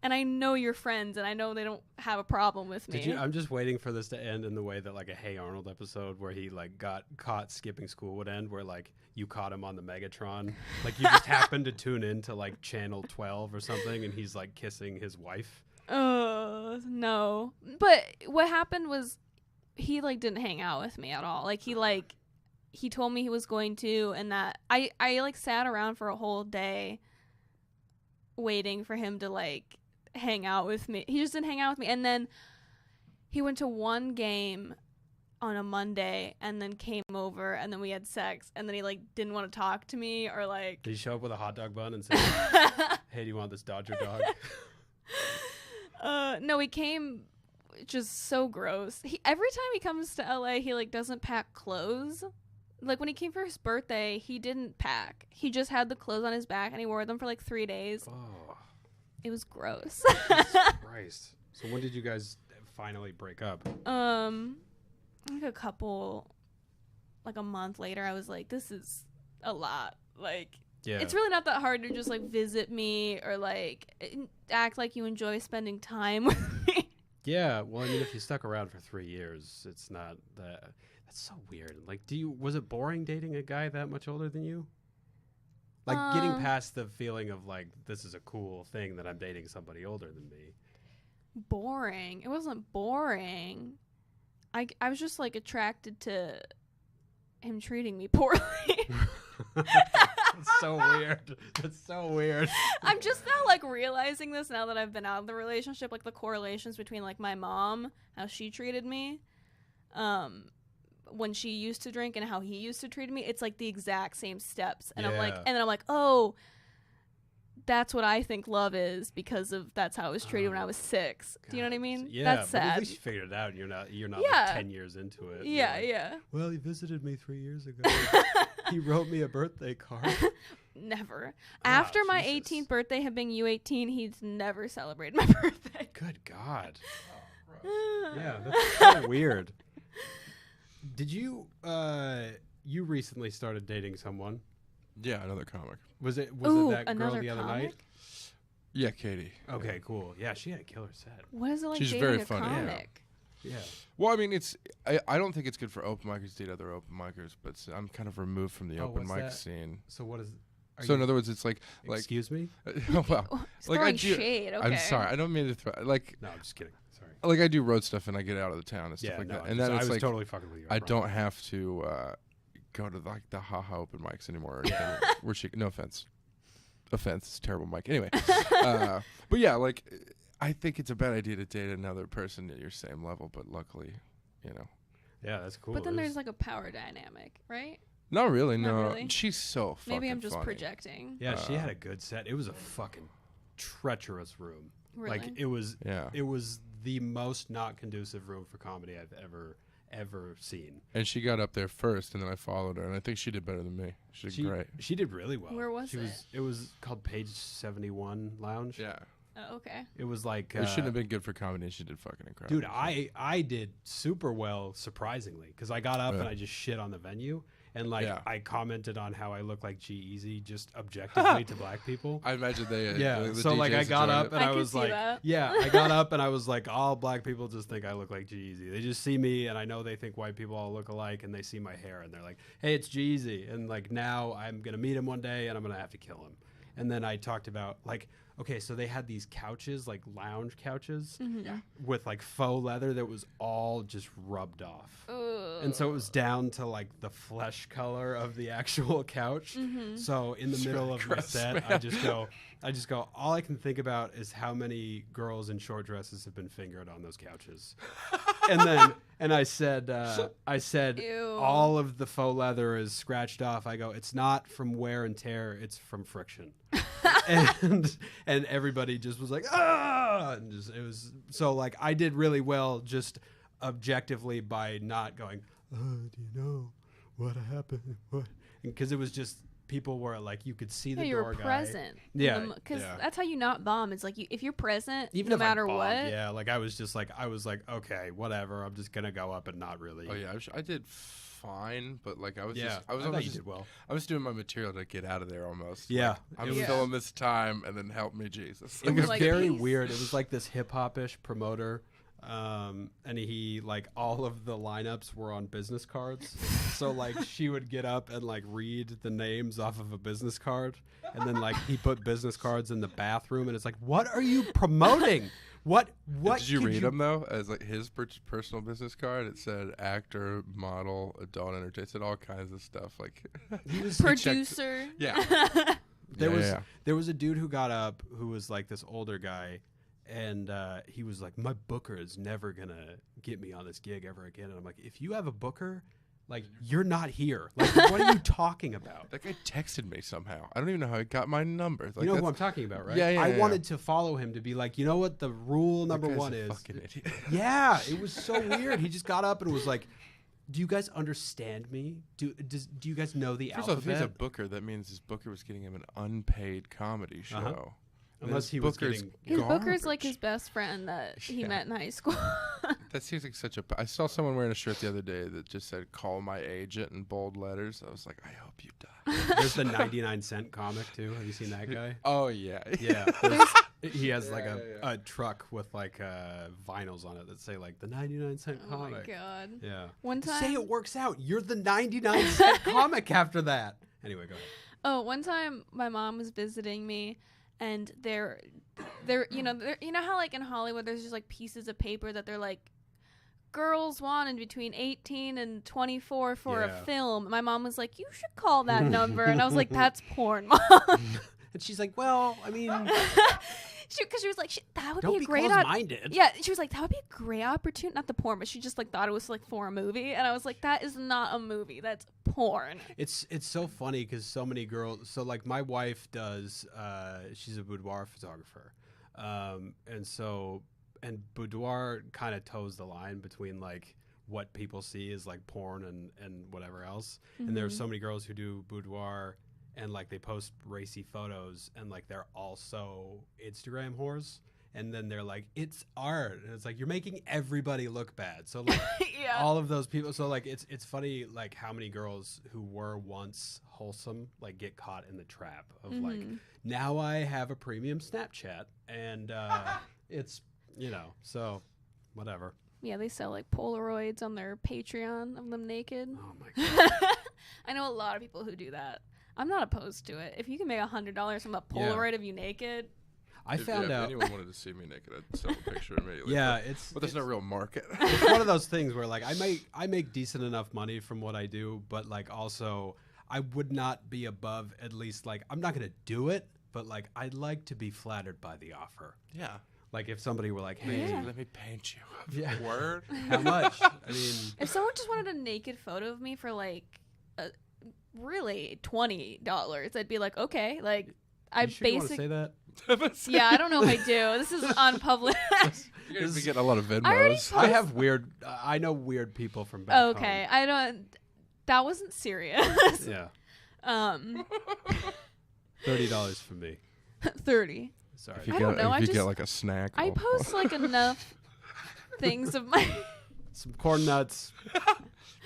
And I know you're friends, and I know they don't have a problem with me. I'm just waiting for this to end in the way that like a Hey Arnold episode where he like got caught skipping school would end, where like you caught him on the Megatron, like you just happened to tune in to like channel 12 or something, and he's like kissing his wife. No. But what happened was he like didn't hang out with me at all. Like he told me he was going to, and that I like sat around for a whole day waiting for him to like hang out with me. He just didn't hang out with me. And then he went to one game on a Monday and then came over, and then we had sex, and then he like didn't want to talk to me or like. Did he show up with a hot dog bun and say, hey, do you want this Dodger dog? No, he came just so gross. Every time he comes to LA, he like doesn't pack clothes. Like when he came for his birthday, he didn't pack. He just had the clothes on his back and he wore them for like 3 days. Oh, It was gross. Jesus Christ. So when did you guys finally break up? Like a month later, I was like, this is a lot. Like, Yeah. it's really not that hard to just like visit me or like act like you enjoy spending time with me. Yeah, well, I mean, if you stuck around for 3 years, it's not that. That's so weird. Like, was it boring dating a guy that much older than you? Like, getting past the feeling of like, this is a cool thing that I'm dating somebody older than me. Boring. It wasn't boring. I was just like attracted to him treating me poorly. That's so weird. That's so weird. I'm just now like realizing this now that I've been out of the relationship, like the correlations between like my mom, how she treated me, when she used to drink, and how he used to treat me. It's like the exact same steps. And I'm like, oh, that's what I think love is because of that's how I was treated when I was 6. Do you know what I mean? Yeah, that's but sad. at least you figured it out. You're not Yeah. like 10 years into it. Yeah, You're like, yeah. Well, he visited me 3 years ago. He wrote me a birthday card. Never. Ah, After my Jesus. 18th birthday, him being U18, he's never celebrated my birthday. Good God. Yeah, that's so weird. Did you you recently started dating someone? Yeah, another comic. Was it Ooh, that girl another the other comic? night? Yeah, Katie. Okay, cool. Yeah, she had a killer set. What is it like She's dating very a funny, yeah. comic? Yeah. Well, I mean, I don't think it's good for open micers to date other open micers, but I'm kind of removed from the Oh, open what's mic that? scene. So what is? So in other words, it's like excuse me? well, It's like I throwing do. shade. Okay. I'm sorry, I don't mean to throw. Like No, I'm just kidding. Sorry. I do road stuff and I get out of the town and stuff Yeah, like no, that, and then I it's was like totally fucking with you. I promise. don't have to go to like the haha open mics anymore. Yeah. Where she, no offense, it's a terrible mic. Anyway, but yeah, like I think it's a bad idea to date another person at your same level, but luckily, you know. Yeah, that's cool. But then It there's was- like a power dynamic, right? Not really, Not no. really? She's so fucking Maybe I'm just funny. projecting. yeah, she had a good set. It was a fucking treacherous room. Really? Like it was. Yeah. It was the most not conducive room for comedy I've ever seen. And she got up there first, and then I followed her, and I think she did better than me. She did great. She did really well. Where was she it? It was called Page 71 Lounge. Yeah. Oh, okay. It was like It shouldn't have been good for comedy, and she did fucking incredible. dude, I did super well, surprisingly, because I got up Yeah. and I just shit on the venue, and like Yeah. I commented on how I look like G-Eazy just objectively to black people. I imagine they. Yeah, the so like I DJs got enjoyed up it. and I I could was see like, that. yeah, I got up and I was like, all black people just think I look like G-Eazy. They just see me and I know they think white people all look alike, and they see my hair and they're like, hey, it's G-Eazy, and like now I'm gonna meet him one day and I'm gonna have to kill him. And then I talked about like, okay, so they had these couches, like lounge couches, with like faux leather that was all just rubbed off. And so it was down to like the flesh color of the actual couch. So in the middle of my gross, set, man. I just go, all I can think about is how many girls in short dresses have been fingered on those couches. and I said, Ew. all of the faux leather is scratched off. I go, it's not from wear and tear, it's from friction. and everybody just was like, ah, and just, it was so like I did really well just objectively by not going, do you know what happened? What? Because it was just people were like, you could see the you door were guy. present. Yeah, Because yeah. that's how you not bomb. It's like if you're present, Even no if I matter bombed, what. yeah, like I was like, okay, whatever. I'm just gonna go up and not really. Oh yeah, I did fine, but like I was Yeah, just I was thought almost you just, did well. I was doing my material to get out of there almost. Yeah, Like, I'm it was- filling this time, and then help me, Jesus. It was like, very peace. weird. It was like this hip hop-ish promoter, and he like all of the lineups were on business cards. So like she would get up and like read the names off of a business card, and then like he put business cards in the bathroom, and it's like, what are you promoting? What? Did you could read them though? As like his personal business card, it said actor, model, adult entertainer. It said all kinds of stuff. Like He was Producer. yeah, There was a dude who got up who was like this older guy, and he was like, my booker is never gonna get me on this gig ever again. And I'm like, if you have a booker, like you're not here. Like what are you talking about? That guy texted me somehow. I don't even know how he got my number. Like, You know who that's- I'm talking about, right? Yeah, yeah, I yeah, wanted to follow him to be like, you know what the rule that number guy's one a is. fucking idiot. Yeah, it was so weird. He just got up and was like, do you guys understand me? Do you guys know the First off, if he's a alphabet? booker, that means his booker was getting him an unpaid comedy show. Uh-huh. And Unless his he was booker's getting- His booker's like garbage. his best friend that he Yeah. met in high school. That seems like such a. I saw someone wearing a shirt the other day that just said "Call my agent" in bold letters. I was like, I hope you die. There's the 99-cent comic too. Have you seen that guy? Oh yeah, Yeah. He has like a truck with like vinyls on it that say like the 99-cent Oh my comic. god. Yeah. One time. Say it works out. You're the 99-cent comic after that. Anyway, go ahead. Oh, one time my mom was visiting me, and they're you know how like in Hollywood there's just like pieces of paper that they're like girls wanted between 18 and 24 for Yeah. a film. My mom was like, you should call that number, and I was like, that's porn, Mom. And she's like, well, I mean, because she was like, that would Don't be be a great close-minded. Yeah, she was like, that would be a great opportunity. Not the porn, but she just like thought it was like for a movie, and I was like, that is not a movie. That's porn. It's so funny because so many girls. So like my wife does. She's a boudoir photographer, and boudoir kind of toes the line between like what people see is like porn and whatever else. Mm-hmm. And there are so many girls who do boudoir and like they post racy photos and like they're also Instagram whores. And then they're like, it's art. And it's like, you're making everybody look bad. So like Yeah. all of those people. So like, it's funny, like how many girls who were once wholesome, like get caught in the trap of like, now I have a premium Snapchat and it's, so whatever. Yeah, they sell like Polaroids on their Patreon of them naked. Oh my God. I know a lot of people who do that. I'm not opposed to it. If you can make $100 from a Polaroid of you naked. I found out. If anyone wanted to see me naked, I'd sell a picture immediately. Yeah, but there's no real market. It's one of those things where like I make decent enough money from what I do, but like also I would not be above at least like I'm not gonna do it, but like I'd like to be flattered by the offer. Yeah. Like if somebody were like, hey, Let me paint you. Yeah. Word? How much? I mean, If someone just wanted a naked photo of me for like really $20, I'd be like, okay, like I you sure you wanna basically. say that? Yeah, I don't know if I do. This is on public. You're going to be getting a lot of already Venmos. I have weird. I know weird people from back Okay, I don't. That wasn't serious. home. Yeah, $30 for me. 30. Sorry. If you, I get, don't know, if I you just- get like a snack. I I'll- post like enough things of my. Some corn nuts.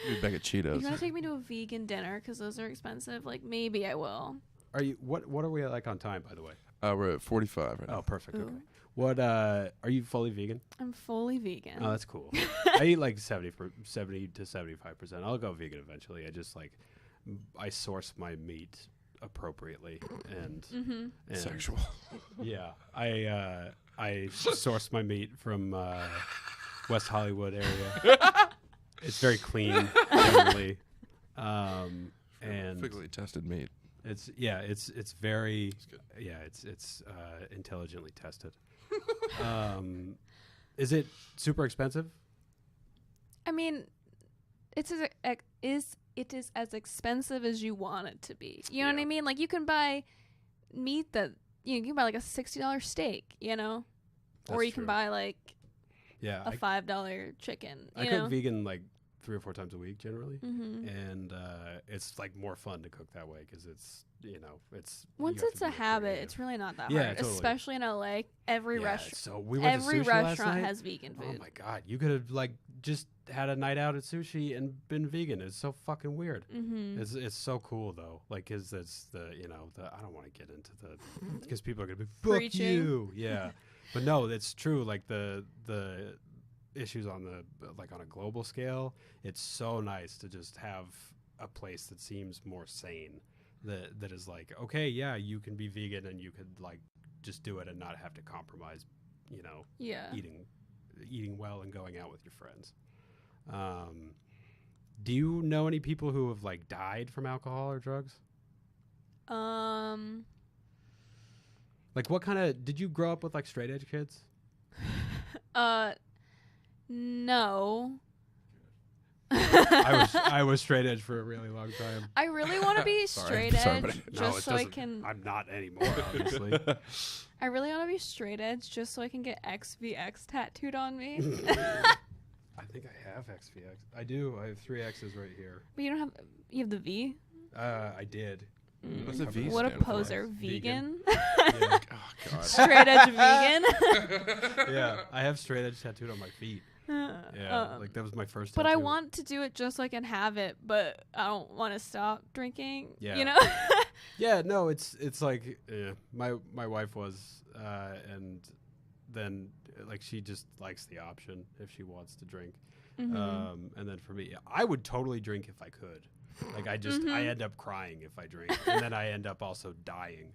Maybe a bag of You Cheetos. want to take me to a vegan dinner because those are expensive? Like maybe I will. Are you? What are we like on time? By the way. We're at 45 right Oh, now. perfect. Ooh. Okay. What? Are you fully vegan? I'm fully vegan. Oh, that's cool. I eat like 70 to 75%. I'll go vegan eventually. I just like I source my meat appropriately and, and Sexual. Yeah, I source my meat from West Hollywood area. It's very clean, generally, and Perfectly tested meat. it's very good. it's intelligently tested. Is it super expensive? I mean, it is as expensive as you want it to be. You know what I mean? Like you can buy meat that you can buy like a $60 steak, or That's you can true. buy like Yeah, a $5 chicken. I cook vegan like 3 or 4 times a week generally, Mm-hmm. and it's like more fun to cook that way because it's it's Once you have it's to a be habit, creative. it's really not that Yeah, hard. totally. Especially in LA, every Yeah, restaurant, so we went every to sushi last restaurant night. has vegan Oh food. my god, you could have like just had a night out at sushi and been vegan. It's so fucking weird. Mm-hmm. It's so cool though, like because it's the I don't want to get into the because people are gonna be fuck Preaching. you, yeah. But no, it's true. Like the issues on on a global scale, it's so nice to just have a place that seems more sane. That is like, okay, yeah, you can be vegan and you could like just do it and not have to compromise, Yeah. eating well and going out with your friends. Do you know any people who have like died from alcohol or drugs? Like what kind of, did you grow up with like straight edge kids? No. I was straight edge for a really long time. I really want to be Sorry. straight Sorry, edge buddy. No, just it so I doesn't- can. I'm not anymore, obviously. I really want to be straight edge just so I can get XVX tattooed on me. I think I have XVX. I do. I have 3 X's right here. But you don't have. You have the V. I did. What's a V What a stand for? poser, Vegan. vegan. Yeah. Oh, God. Straight edge vegan. Yeah, I have straight edge tattooed on my feet. Yeah, like that was my first. But I tattoo. want to do it just so I can have it, but I don't want to stop drinking. Yeah. You know? Yeah, no, it's like my wife was, and then like she just likes the option if she wants to drink, Mhm. and then for me, I would totally drink if I could. Like I end up crying if I drink, and then I end up also dying.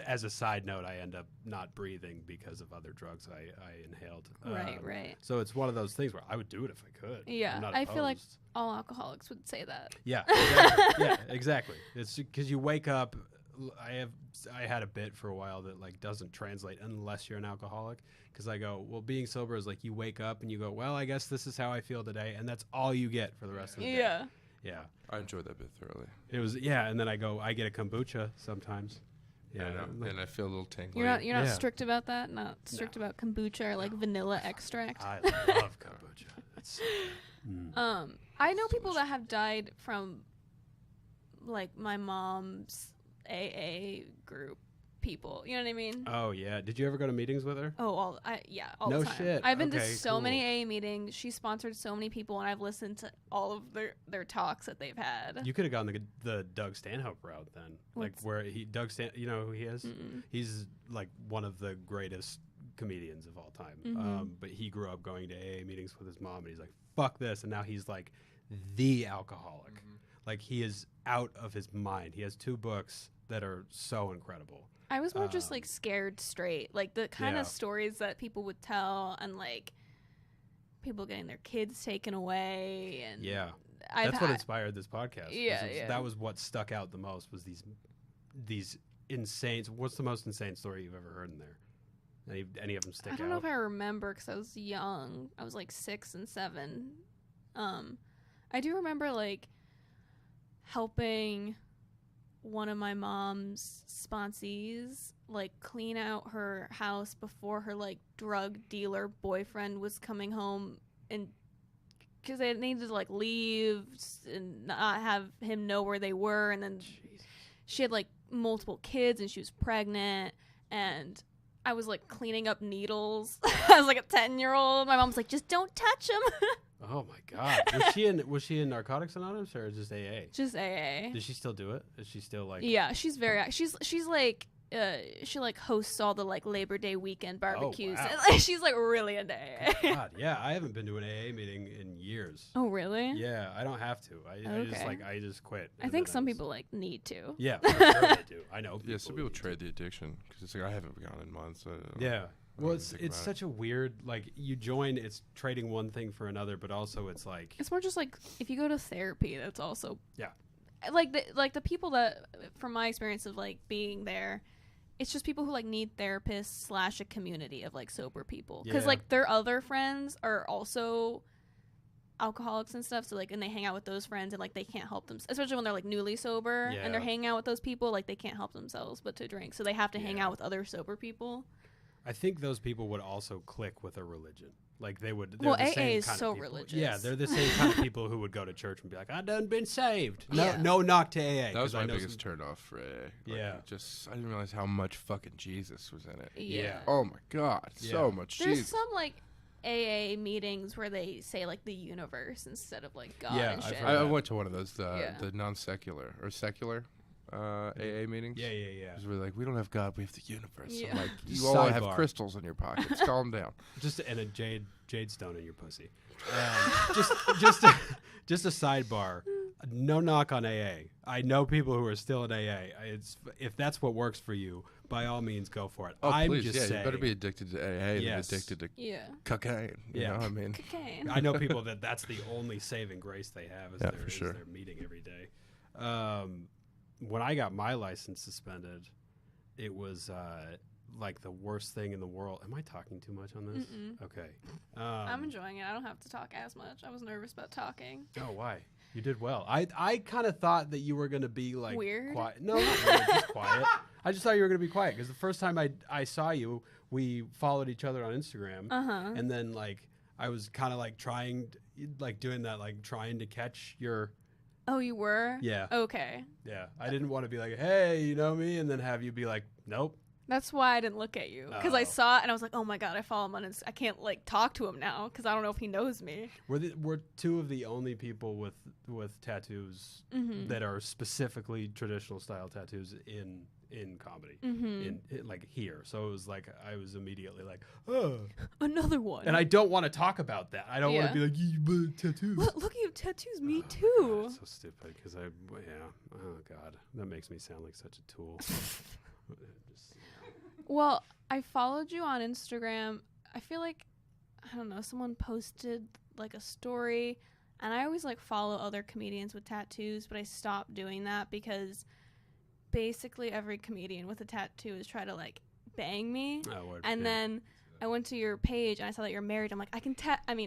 As a side note, I end up not breathing because of other drugs I inhaled. Right. So it's one of those things where I would do it if I could. Yeah, I'm not I feel like opposed. all alcoholics would say that. Yeah, exactly. Yeah, exactly. It's because you wake up I had a bit for a while that like doesn't translate unless you're an alcoholic, because I go, well, being sober is like you wake up and you go, well, I guess this is how I feel today, and that's all you get for the rest of the day. Yeah. I enjoyed that bit thoroughly. It was and then I get a kombucha sometimes. Yeah, I know. And I feel a little tingly. You're not strict about that. Not strict about kombucha or like vanilla extract. I love kombucha. It's, I know people that have died from like my mom's AA group people. You know what I mean? Oh yeah. Did you ever go to meetings with her? Oh, all No the time. shit. I've been to Okay, so cool. many AA meetings. She sponsored so many people, and I've listened to all of their talks that they've had. You could have gone the Doug Stanhope route then, like where you know who he is? Mm-mm. He's like one of the greatest comedians of all time. Mm-hmm. But he grew up going to AA meetings with his mom, and he's like, "Fuck this!" And now he's like the alcoholic. Mm-hmm. Like he is out of his mind. He has 2 books that are so incredible. I was more just like scared straight, like the kind Yeah. of stories that people would tell, and like people getting their kids taken away, and That's what inspired this podcast. Yeah. That was what stuck out the most, was these insane. What's the most insane story you've ever heard in there? Any of them stick out? I don't know if I remember because I was young. I was like 6 and 7. I do remember like helping one of my mom's sponsees like clean out her house before her like drug dealer boyfriend was coming home, and because they needed to like leave and not have him know where they were, and then she had like multiple kids and she was pregnant, and I was like cleaning up needles. I was like a 10-year-old. My mom's like, just don't touch them. Oh my God! Was she in Narcotics Anonymous or just AA? Just AA. Does she still do it? Is she still like? Yeah, she's like she like hosts all the like Labor Day weekend barbecues. wow. And, like, she's like really into AA. God, yeah, I haven't been to an AA meeting in years. Oh really? Yeah, I don't have to. I just quit. I think some people like need to. Yeah, for sure they do. I know. Yeah, some people need trade the addiction because it's like I haven't gone in months. Yeah. Well, it's think about such a weird, like, you join, it's trading one thing for another, but also it's like, It's more just like if you go to therapy, that's also Yeah. Like the people that, from my experience of like being there, it's just people who like need therapists / a community of like sober people, because Yeah. like their other friends are also alcoholics and stuff, so like, and they hang out with those friends, and like they can't help them, especially when they're like newly sober and they're Yeah. hanging out with those people, like they can't help themselves but to drink, so they have to hang Yeah. out with other sober people. I think those people would also click with a religion. Like they would. Well, they're the same AA is kind of so people. religious. Yeah, they're the same kind of people who would go to church and be like, "I done been saved." No, Yeah. no knock to AA. That was 'cause I my know biggest some- turn off for AA. Like, Yeah. I didn't realize how much fucking Jesus was in it. Yeah. Oh my God, so Yeah. much There's Jesus. some like AA meetings where they say like the universe instead of like God Yeah, and I've shit. heard I that. went to one of those, Yeah. the non-secular or secular AA meetings. Yeah. It was really like, we don't have God, we have the universe. Yeah. I'm like, Just you all have sidebar. crystals in your pockets. Calm down. Just and a jade stone in your pussy. Just a sidebar. No knock on AA. I know people who are still in AA. It's if that's what works for you, by all means go for it. Oh, I'm please, just yeah, saying. you better be addicted to AA Yes. than addicted to Yeah. cocaine. You Yeah. know, I mean, Cocaine. I know people that's the only saving grace they have is Yeah, their, for is sure. their meeting every day. When I got my license suspended, it was like the worst thing in the world. Am I talking too much on this? Mm-mm. Okay. I'm enjoying it. I don't have to talk as much. I was nervous about talking. Oh, why? You did well. I kind of thought that you were going to be like Weird? quiet. No, not really, just quiet. I just thought you were going to be quiet because the first time I saw you, we followed each other on Instagram. Uh-huh. And then like I was kind of like doing that, like trying to catch your. Oh, you were? Yeah. Okay. Yeah. I didn't want to be like, hey, you know me? And then have you be like, nope. That's why I didn't look at you. Because I Oh. saw it and I was like, oh my God, I follow him on Insta. I can't like talk to him now because I don't know if he knows me. We're two of the only people with tattoos Mm-hmm. that are specifically traditional style tattoos in comedy. Mm-hmm. In like here. So it was like I was immediately like, oh. Another one. And I don't want to talk about that. I don't want Yeah. to be like, you tattoos. Look, you have tattoos. Me Oh, too. God, it's so stupid because oh God, that makes me sound like such a tool. Just- Well, I followed you on Instagram. I feel like, I don't know, someone posted like a story, and I always like follow other comedians with tattoos, but I stopped doing that because basically every comedian with a tattoo is try to like bang me. Oh, word. And Yeah. then I went to your page and I saw that you're married. I'm like, I can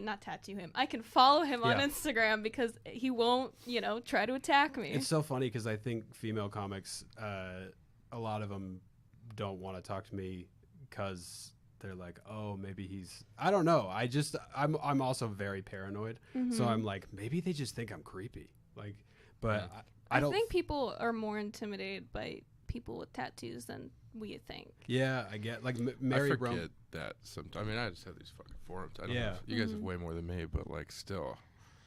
not tattoo him. I can follow him on Yeah. Instagram because he won't, try to attack me. It's so funny because I think female comics, a lot of them don't want to talk to me because they're like, oh, maybe he's. I don't know. I'm also very paranoid, so I'm like, maybe they just think I'm creepy. Like, but I don't think people are more intimidated by people with tattoos than we think. Yeah, I get like I Mary forget Rome. that sometimes. I mean, I just have these fucking forums. I don't Yeah. know if you guys have way more than me, but like still.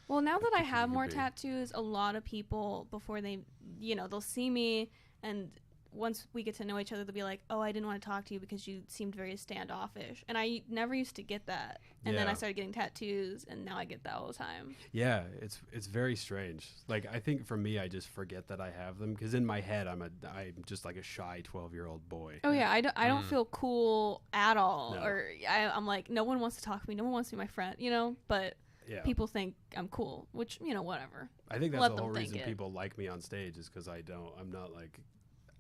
Well, now that I think have you more could be. tattoos, a lot of people, before they, they'll see me, and once we get to know each other, they'll be like, oh, I didn't want to talk to you because you seemed very standoffish. And I never used to get that. And then I Yeah. started getting tattoos, and now I get that all the time. Yeah, it's very strange. Like I think for me, I just forget that I have them because in my head, I'm just like a shy 12-year-old boy. Oh, yeah, I don't feel cool at all. No. Or I'm like, no one wants to talk to me. No one wants to be my friend, But Yeah, people think I'm cool, which, whatever. I think that's let the them whole think reason it. people like me on stage is because I'm not like.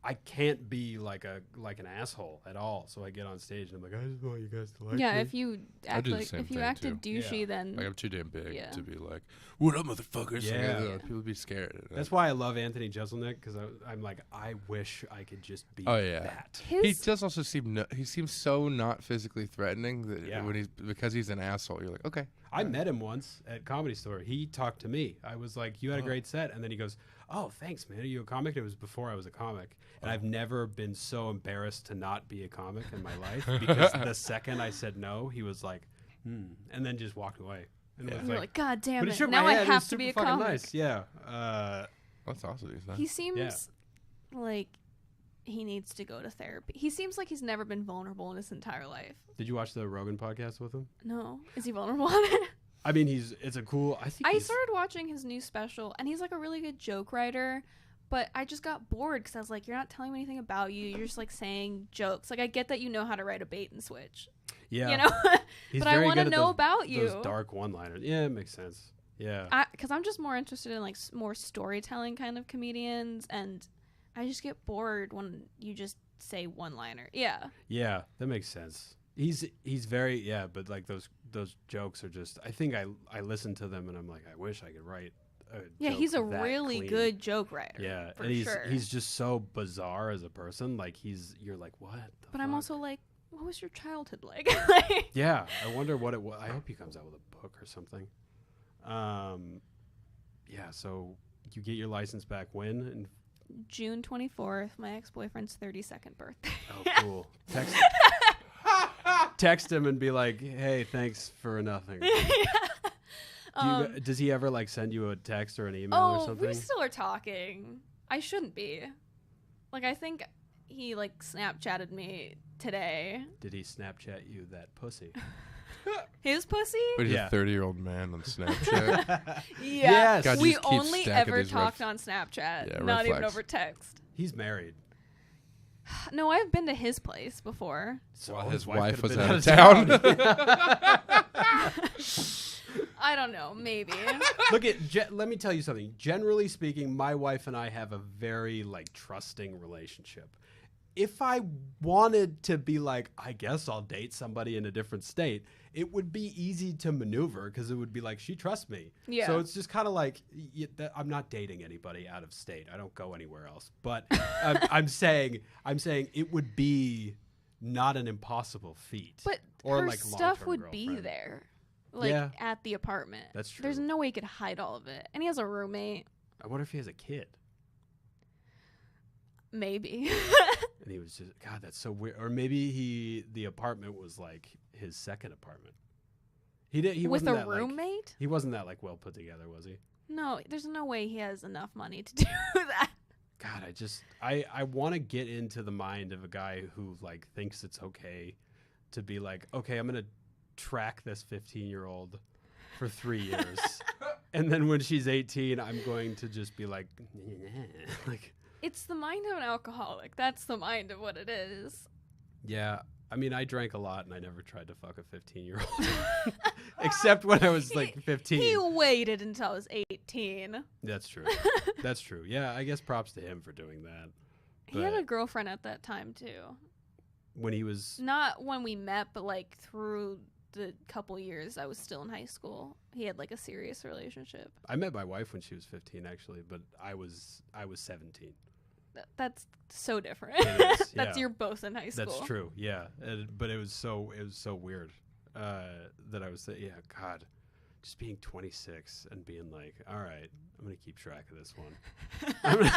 I can't be like an asshole at all. So I get on stage and I'm like, I just want you guys to like Yeah, me. if you act do the like same if you thing, acted too. douchey, Yeah. then Like I'm too damn big Yeah. to be like, what up, motherfuckers? Yeah. Like, people be scared. That's why I love Anthony Jeselnik because I'm like, I wish I could just be Oh, yeah. that. He does also he seems so not physically threatening that Yeah. because he's an asshole, you're like, okay. I met him once at Comedy Store. He talked to me. I was like, you had a great set. And then he goes, oh, thanks, man. Are you a comic? And it was before I was a comic. And I've never been so embarrassed to not be a comic in my life because the second I said no, he was like, and then just walked away. And you're was like, God damn but it! shook Now my I head. It have was to be a super fucking comic. nice. Yeah. That's awesome. He's nice. He seems like he needs to go to therapy. He seems like he's never been vulnerable in his entire life. Did you watch the Rogan podcast with him? No, is he vulnerable on it? I mean, it's a cool. I started watching his new special, and he's like a really good joke writer. But I just got bored because I was like, you're not telling me anything about you. You're just like saying jokes. Like I get that you know how to write a bait and switch. Yeah. He's But I very want to good at know those- about you. Those dark one-liners. Yeah, it makes sense. Yeah. Because I'm just more interested in like more storytelling kind of comedians, and I just get bored when you just say one-liner. Yeah. Yeah, that makes sense. He's very but like those jokes are just. I think I listen to them and I'm like, I wish I could write. Yeah, joke he's a that really clean. good joke writer. Yeah, for and sure. he's just so bizarre as a person. Like you're like, what? But I'm fuck? also like, what was your childhood like? Yeah, I wonder what it was. I hope he comes out with a book or something. Yeah. So you get your license back when? And June 24th, my ex-boyfriend's 32nd birthday. oh, cool. Text him and be like, hey, thanks for nothing. Does he ever like send you a text or an email or something? We still are talking. I shouldn't be. Like, I think he like Snapchatted me today. Did he Snapchat you that pussy? His pussy? But he's Yeah. a 30-year-old man on Snapchat. Yeah. Yes. God, We just keep only stacking ever these talked red- on Snapchat, Yeah, not red even flags. over text. He's married. No, I've been to his place before. So While his wife wife could was have out been of town. I don't know, maybe. Look let me tell you something. Generally speaking, my wife and I have a very like trusting relationship. If I wanted to be like, I guess I'll date somebody in a different state, it would be easy to maneuver because it would be like, she trusts me. Yeah. So it's just kind of like, I'm not dating anybody out of state. I don't go anywhere else. But I'm saying it would be not an impossible feat. But Or, her like, stuff long-term would be girlfriend. there. Like, Yeah. at the apartment. That's true. There's no way he could hide all of it. And he has a roommate. I wonder if he has a kid. Maybe. And he was just, God, that's so weird. Or maybe the apartment was like his second apartment. He With wasn't a that, like- roommate? he wasn't that like well put together, was he? No, there's no way he has enough money to do that. God, I want to get into the mind of a guy who like thinks it's okay to be like, okay, I'm gonna track this 15-year-old for 3 years, and then when she's 18, I'm going to just be like, like. It's the mind of an alcoholic. That's the mind of what it is. Yeah, I mean, I drank a lot, and I never tried to fuck a 15-year-old, except when I was like 15. He waited until I was 18. That's true. That's true. Yeah, I guess props to him for doing that. He had a girlfriend at that time too. When he was Not when we met, but like through the couple years I was still in high school. He had like a serious relationship. I met my wife when she was 15 actually, but I was 17. That's so different. It is, That's yeah. you're both in high school. That's true. Yeah. But it was so weird that I was yeah, God. Just being 26 and being like, all right, I'm going to keep track of this one.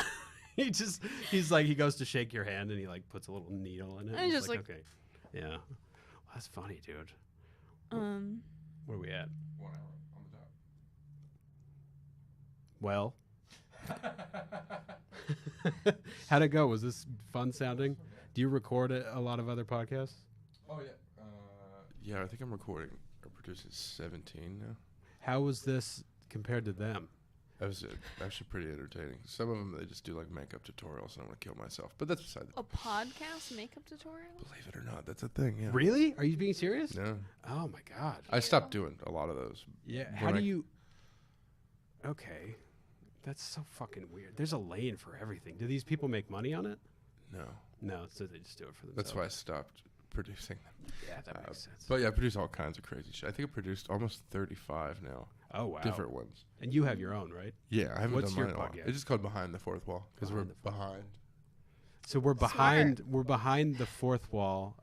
He's like, he goes to shake your hand and he like puts a little needle in it. And just like, okay. Yeah. Well, that's funny, dude. Where are we at? 1 hour on the dot. Well. How'd it go? Was this fun sounding? Do you record a lot of other podcasts? Oh, yeah. Yeah, I think I'm recording or producing 17 now. How was this compared to them? That was actually pretty entertaining. Some of them, they just do like makeup tutorials and I'm going to kill myself. But that's beside the a podcast makeup tutorial? Believe it or not, that's a thing, yeah. Really? Are you being serious? No. Oh, my God. I stopped doing a lot of those. Yeah. When How do you... Okay. That's so fucking weird. There's a lane for everything. Do these people make money on it? No. No, so they just do it for themselves. That's why I stopped producing them. Yeah, that makes sense. But yeah, I produce all kinds of crazy shit. I think I produced almost 35 now. Oh, wow. Different ones. And you have your own, right? Yeah, I haven't What's done your mine at all. podcast? It's just called Behind the Fourth Wall because we're Behind the Fourth behind. So we're behind. We're behind the fourth wall,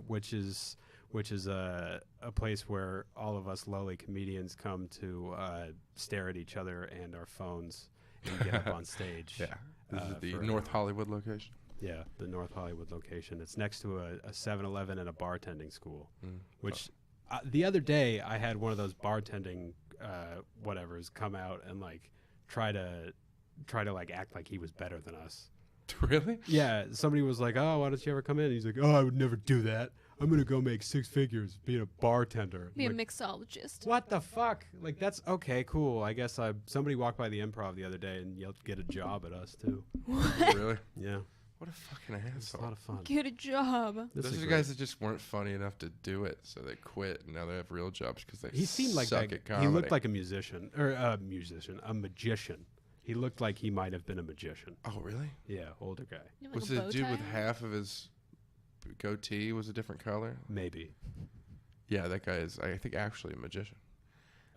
which is a place where all of us lowly comedians come to stare at each other and our phones and get up on stage. Yeah, this is the for North Hollywood location. Yeah, the North Hollywood location. It's next to a 7-Eleven and a bartending school. Which the other day I had one of those bartending whatevers come out and like try to like act like he was better than us. Really? Yeah, somebody was like, "Oh, why don't you ever come in?" And he's like, "Oh, I would never do that. I'm gonna go make 6 figures being a bartender." Be a like, mixologist. what the fuck? Like, that's okay, cool. I guess somebody walked by the Improv the other day and yelled, "Get a job at us too." Really? Yeah, What a fucking it's a asshole. lot of fun. Get a job. This Those is are the guys that just weren't funny enough to do it, so they quit, and now they have real jobs because they He seemed like suck that. at comedy. He looked like a musician, or a magician. He looked like he might have been a magician. Oh, really? Yeah, older guy. You have, like, Was a the bow dude tie with on? half of his goatee was a different color? Maybe. Yeah, that guy is, I think, actually a magician.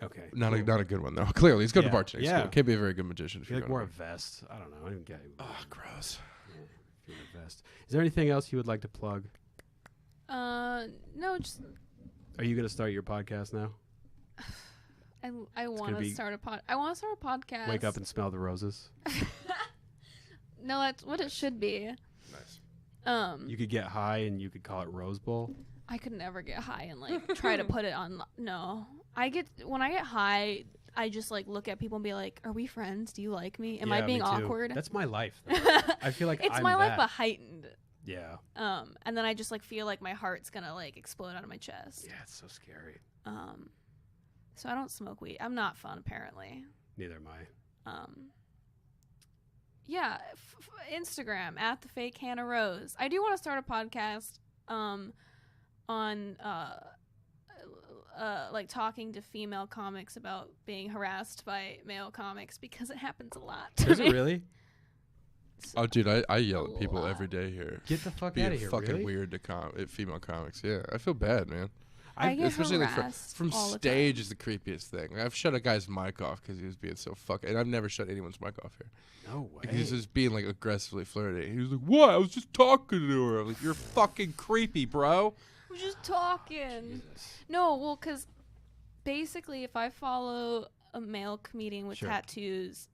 Okay. Not cool. a good one, though. Clearly, he's good at Yeah, bartending yeah. school. Can't be a very good magician if He you're like going wore a to- vest. I don't know. I didn't get it. Oh, gross. If you wear a vest. Is there anything else you would like to plug? No, just Are you going to start your podcast now? I want to be- start a pod. I want to start a podcast. Wake up and smell the roses. No, that's what it should be. Nice. You could get high and you could call it Rose Bowl. I could never get high and like try to put it on. No, when I get high, I just like look at people and be like, "Are we friends? Do you like me? Am I Yeah, being me too. awkward?" That's my life. though. I feel like It's I'm my life, that. but heightened. Yeah. And then I just like feel like my heart's gonna like explode out of my chest. Yeah, it's so scary. So I don't smoke weed. I'm not fun, apparently. Neither am I. Yeah, Instagram at the fake Hannah Rose. I do want to start a podcast on like talking to female comics about being harassed by male comics because it happens a lot. to Does me. it really? Oh, dude, I yell at people lot. every day here. Get the fuck Being out of here. fucking really? weird to at female comics. Yeah, I feel bad, man. I get Especially like harassed from all the stage time. is the creepiest thing. I've shut a guy's mic off because he was being so fucking. And I've never shut anyone's mic off here. No way. He was just being like aggressively flirty. He was like, "What? I was just talking to her." I'm like, "You're fucking creepy, bro." We're just talking. Jesus. No, well, because basically, if I follow a male comedian with Sure. tattoos,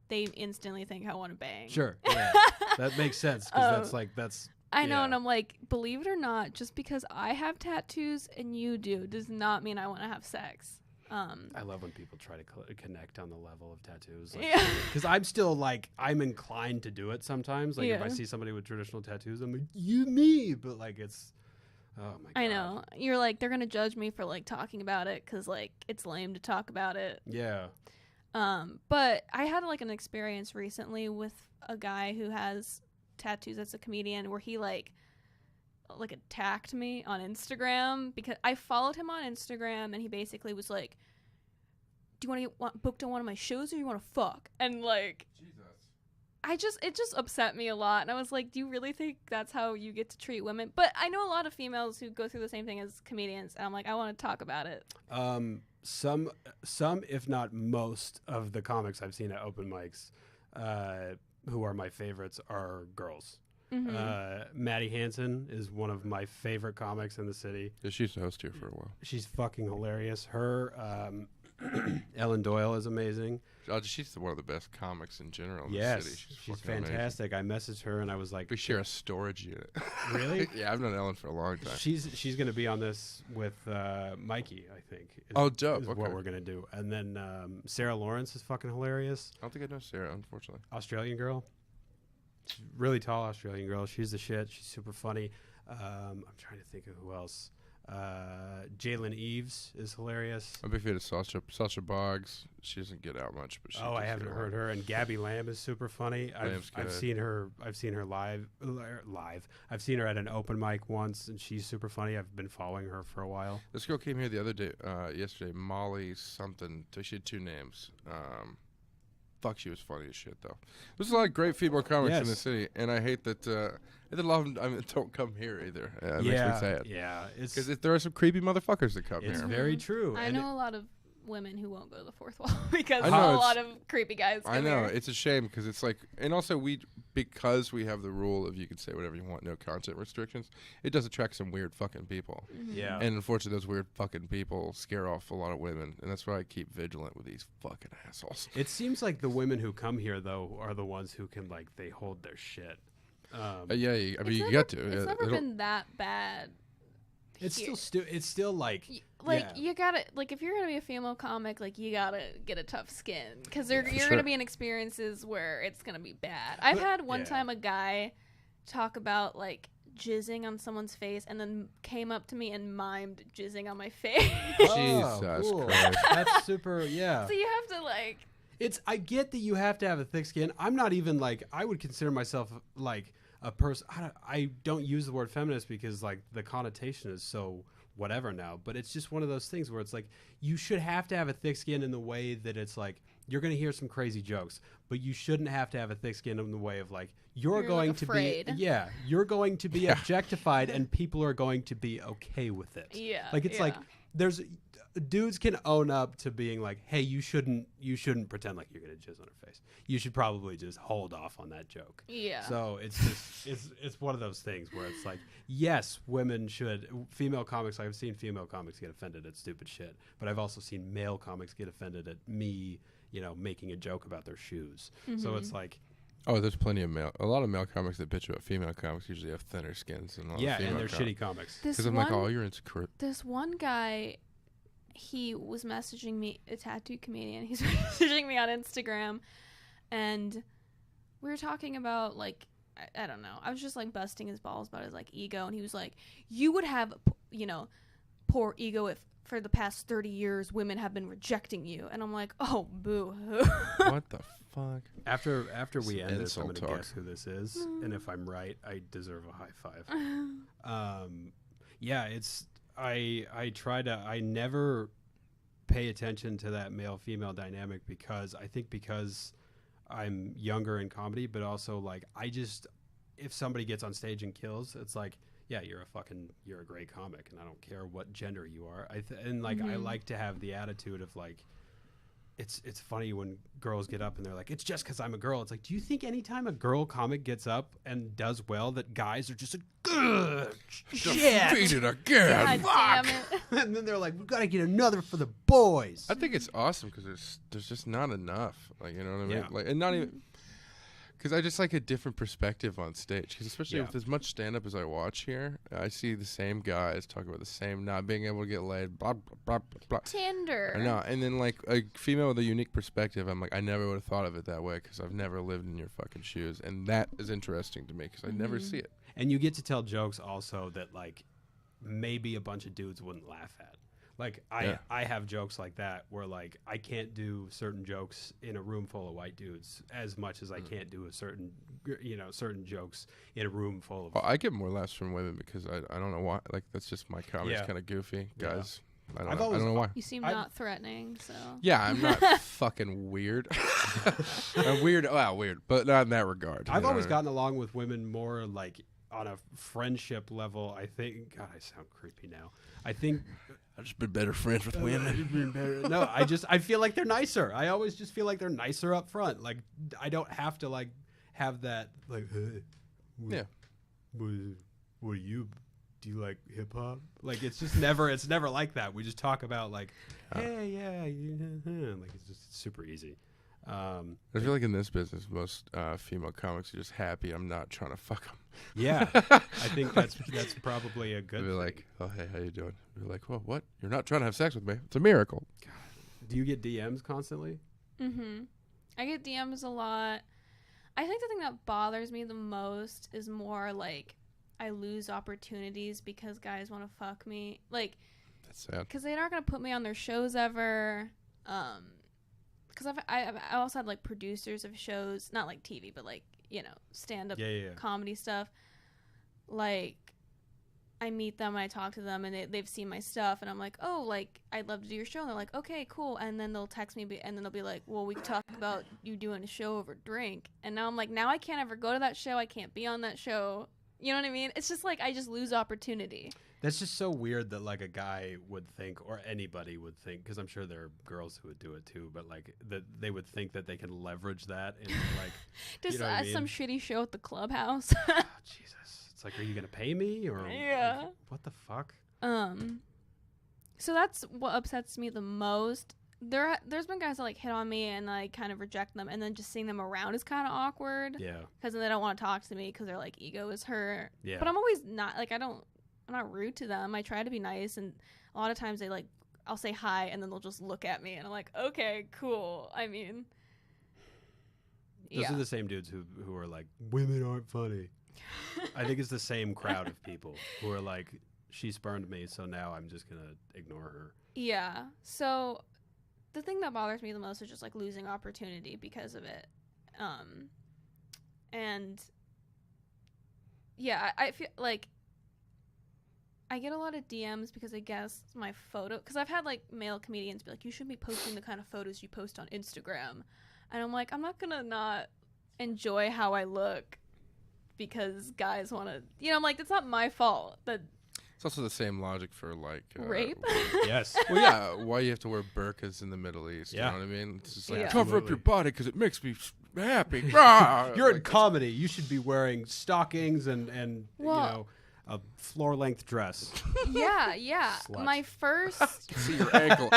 they instantly think I want to bang. Sure. Yeah. That makes sense because that's. I know, Yeah. and I'm like, believe it or not, just because I have tattoos and you do does not mean I want to have sex. I love when people try to connect on the level of tattoos. Yeah. Because I'm still like, I'm inclined to do it sometimes. Like if Yeah. I see somebody with traditional tattoos, I'm like, you, me. But like it's, oh my God. I know. You're like, they're going to judge me for like talking about it because like it's lame to talk about it. Yeah. But I had like an experience recently with a guy who has tattoos that's a comedian where he like attacked me on Instagram because I followed him on Instagram and he basically was like, "Do you want to get booked on one of my shows or you want to fuck?" And like, Jesus. it just upset me a lot. And I was like, do you really think that's how you get to treat women? But I know a lot of females who go through the same thing as comedians. And I'm like, I want to talk about it. Some, if not most, of the comics I've seen at open mics, who are my favorites, are girls. Maddie Hansen is one of my favorite comics in the city. Yeah, she used to host here for a while. She's fucking hilarious. Her Ellen Doyle is amazing. She's one of the best comics in general in Yes, the city. she's fucking fantastic. I messaged her and I was like, We share a storage unit. really? Yeah, I've known Ellen for a long time. She's going to be on this with Mikey, I think. Dope. Is Okay. what we're going to do. And then Sarah Lawrence is fucking hilarious. I don't think I know Sarah, unfortunately. Australian girl. She's a really tall Australian girl. She's the shit. She's super funny. I'm trying to think of who else. Jalen Eves is hilarious. I'm a big fan of Sasha Boggs. She doesn't get out much, but I haven't heard her. And Gabby Lamb is super funny. I've seen her live. I've seen her at an open mic once, and she's super funny. I've been following her for a while. This girl came here the other day, yesterday, Molly something. She had 2 names. Fuck, she was funny as shit, though. There's a lot of great female comics in the city, and I hate that a lot of them don't come here either. It makes me sad. Yeah. Because there are some creepy motherfuckers that come It's here. very true. I And know a lot of women who won't go to the fourth wall because I a know, lot of creepy guys come I know. here. It's a shame because it's like, and also because we have the rule of you can say whatever you want, no content restrictions, it does attract some weird fucking people. Yeah. And unfortunately, those weird fucking people scare off a lot of women, and that's why I keep vigilant with these fucking assholes. It seems like the women who come here, though, are the ones who can, like, they hold their shit. Yeah, you got to. It's never been that bad. It's here. still like you gotta, like, if you're gonna be a female comic, like, you gotta get a tough skin because you're sure. gonna be in experiences where it's gonna be bad. I've had one time a guy talk about, like, jizzing on someone's face and then came up to me and mimed jizzing on my face. Jesus cool. Christ. That's super. Yeah. So you have to, like, I get that you have to have a thick skin. I'm not even like, I would consider myself like a person. I don't use the word feminist because, like, the connotation is so whatever now, but it's just one of those things where it's like you should have to have a thick skin in the way that it's like you're going to hear some crazy jokes, but you shouldn't have to have a thick skin in the way of like you're going like, to afraid. be you're going to be objectified and people are going to be okay with it. Yeah, like it's like there's dudes can own up to being like, hey, you shouldn't pretend like you're gonna jizz on her face. You should probably just hold off on that joke. Yeah. So it's just it's one of those things where it's like, yes, women should. Female comics, I've seen female comics get offended at stupid shit, but I've also seen male comics get offended at me, making a joke about their shoes. So it's like. Oh, there's plenty of a lot of male comics that bitch about female comics usually have thinner skins than a lot of female and they're comics. shitty comics. Because I'm like, oh, you're insecure. This one guy, he was messaging me, a tattoo comedian. He's messaging me on Instagram, and we were talking about, like, I don't know. I was just, like, busting his balls about his, like, ego, and he was like, you would have, poor ego if for the past 30 years women have been rejecting you. And I'm like, oh, boo-hoo. What the fuck? After we end this, I'm insult going to talk. guess who this is, and if I'm right, I deserve a high five. Yeah, it's I never pay attention to that male-female dynamic because I'm younger in comedy, but also, like, if somebody gets on stage and kills, it's like, yeah, you're a great comic, and I don't care what gender you are. I like to have the attitude of, like, it's funny when girls get up and they're like, it's just because I'm a girl. It's like, do you think anytime a girl comic gets up and does well that guys are just like, good shit, Defeated again. God damn it. and then they're like, we gotta get another for the boys. I think it's awesome because there's just not enough. Like, you know what I mean? Yeah. Like, and not even because I just like a different perspective on stage. Because especially with as much stand up as I watch here, I see the same guys talk about the same not being able to get laid, blah blah blah blah. blah. Tinder. I know, and then like a female with a unique perspective, I'm like, I never would have thought of it that way because I've never lived in your fucking shoes, and that is interesting to me because I never see it. And you get to tell jokes also that, like, maybe a bunch of dudes wouldn't laugh at. Like, I have jokes like that where, like, I can't do certain jokes in a room full of white dudes as much as I can't do certain jokes in a room full of... Well, I get more laughs from women because I don't know why. Like, that's just my comedy's kind of goofy. Guys I don't know why. You seem not threatening, so. Yeah, I'm not fucking weird. I'm weird. Well, weird, but not in that regard. I've always gotten along with women more like on a friendship level. I think. God, I sound creepy now. I think I've just been better friends with women. No, I feel like they're nicer. I always just feel like they're nicer up front. Like I don't have to like have that like. Yeah. What do you like hip hop? Like it's never like that. We just talk about like, hey, yeah, like it's just super easy. I feel like in this business, most female comics are just happy I'm not trying to fuck them. Yeah, I think that's probably a good. They're like, oh hey, how you doing? You're like, well, what? You're not trying to have sex with me? It's a miracle. God. Do you get DMs constantly? Mm-hmm. I get DMs a lot. I think the thing that bothers me the most is more like I lose opportunities because guys want to fuck me. Like, that's sad. Because they're not going to put me on their shows ever. Because I also had like producers of shows, not like TV, but like, you know, stand-up comedy stuff. Like, I meet them and I talk to them and they've seen my stuff and I'm like, oh, like, I'd love to do your show. And they're like, okay, cool. And then they'll text me and then they'll be like, well, we can talk about you doing a show over drink. And now I'm like, now I can't ever go to that show. I can't be on that show. You know what I mean? It's just like I just lose opportunity. That's just so weird that like a guy would think, or anybody would think, because I'm sure there are girls who would do it too, but like that they would think that they can leverage that into like just you know what I mean? Some shitty show at the clubhouse. Oh, Jesus, it's like, are you gonna pay me or yeah? Like, what the fuck? So that's what upsets me the most. There's been guys that like hit on me and I kind of reject them, and then just seeing them around is kind of awkward. Yeah. Because then they don't want to talk to me because their like ego is hurt. Yeah. But I'm always not like I'm not rude to them. I try to be nice, and a lot of times they like I'll say hi and then they'll just look at me and I'm like, okay, cool. I mean, those are the same dudes who are like, women aren't funny. I think it's the same crowd of people who are like, she spurned me, so now I'm just gonna ignore her. Yeah. So the thing that bothers me the most is just like losing opportunity because of it. And yeah, I feel like I get a lot of DMs because I guess my photo, because I've had like male comedians be like, you should be posting the kind of photos you post on Instagram. And I'm like, I'm not gonna not enjoy how I look because guys want to, you know, I'm like, it's not my fault. It's also the same logic for like rape. Yes. Well, yeah. Why you have to wear burqas in the Middle East? Yeah. You know what I mean? It's just like Yeah. cover up your body because it makes me happy. You're in comedy. You should be wearing stockings and you know, a floor-length dress. Yeah. Slut. My first. See your ankle.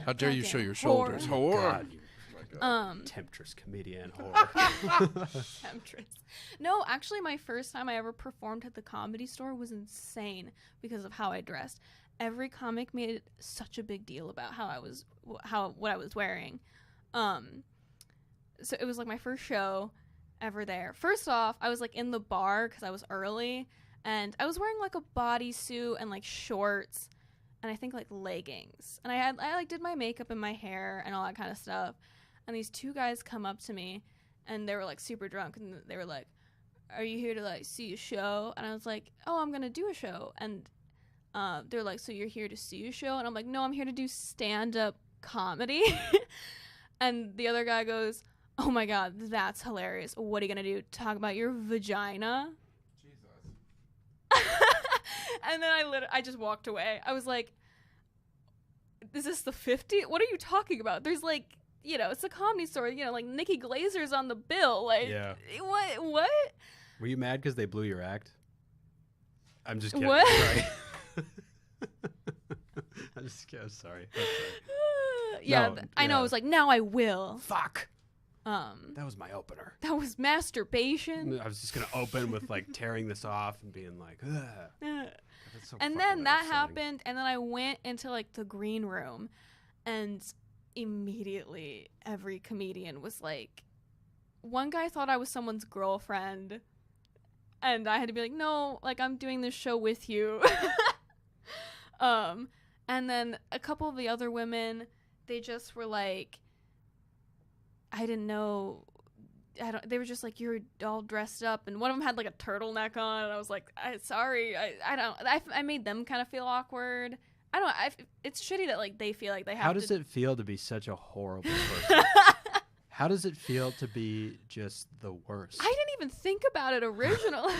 How dare you show your shoulders? God, you temptress comedian whore. Temptress. No, actually, my first time I ever performed at the Comedy Store was insane because of how I dressed. Every comic made such a big deal about what I was wearing. So it was like my first show ever there. First off, I was like in the bar because I was early, and I was wearing like a bodysuit and like shorts, and I think like leggings, and I like did my makeup and my hair and all that kind of stuff. And these two guys come up to me, and they were like super drunk, and they were like, "Are you here to like see a show?" And I was like, "Oh, I'm gonna do a show." And they're like, "So you're here to see a show?" And I'm like, "No, I'm here to do stand-up comedy." And the other guy goes, "Oh my God, that's hilarious. What are you gonna do? Talk about your vagina?" Jesus. And then I just walked away. I was like, "Is this the 50? What are you talking about? There's like." You know, it's a Comedy Store. You know, like Nikki Glazer's on the bill. Like, yeah. What? Were you mad because they blew your act? I'm just kidding. What? Sorry. I'm sorry. Yeah, No, I know. I was like, now I will. Fuck. That was my opener. That was masturbation. I was just gonna open with like tearing this off and being like, ugh. So and then that happened, and then I went into like the green room, and immediately every comedian was like, one guy thought I was someone's girlfriend, and I had to be like, no, like I'm doing this show with you. And then a couple of the other women, they just were like, I didn't know, they were just like, you're all dressed up, and one of them had like a turtleneck on, and I was like, sorry, I made them kind of feel awkward. I don't know. It's shitty that like they feel like they have. How does it feel to be such a horrible person? How does it feel to be just the worst? I didn't even think about it originally.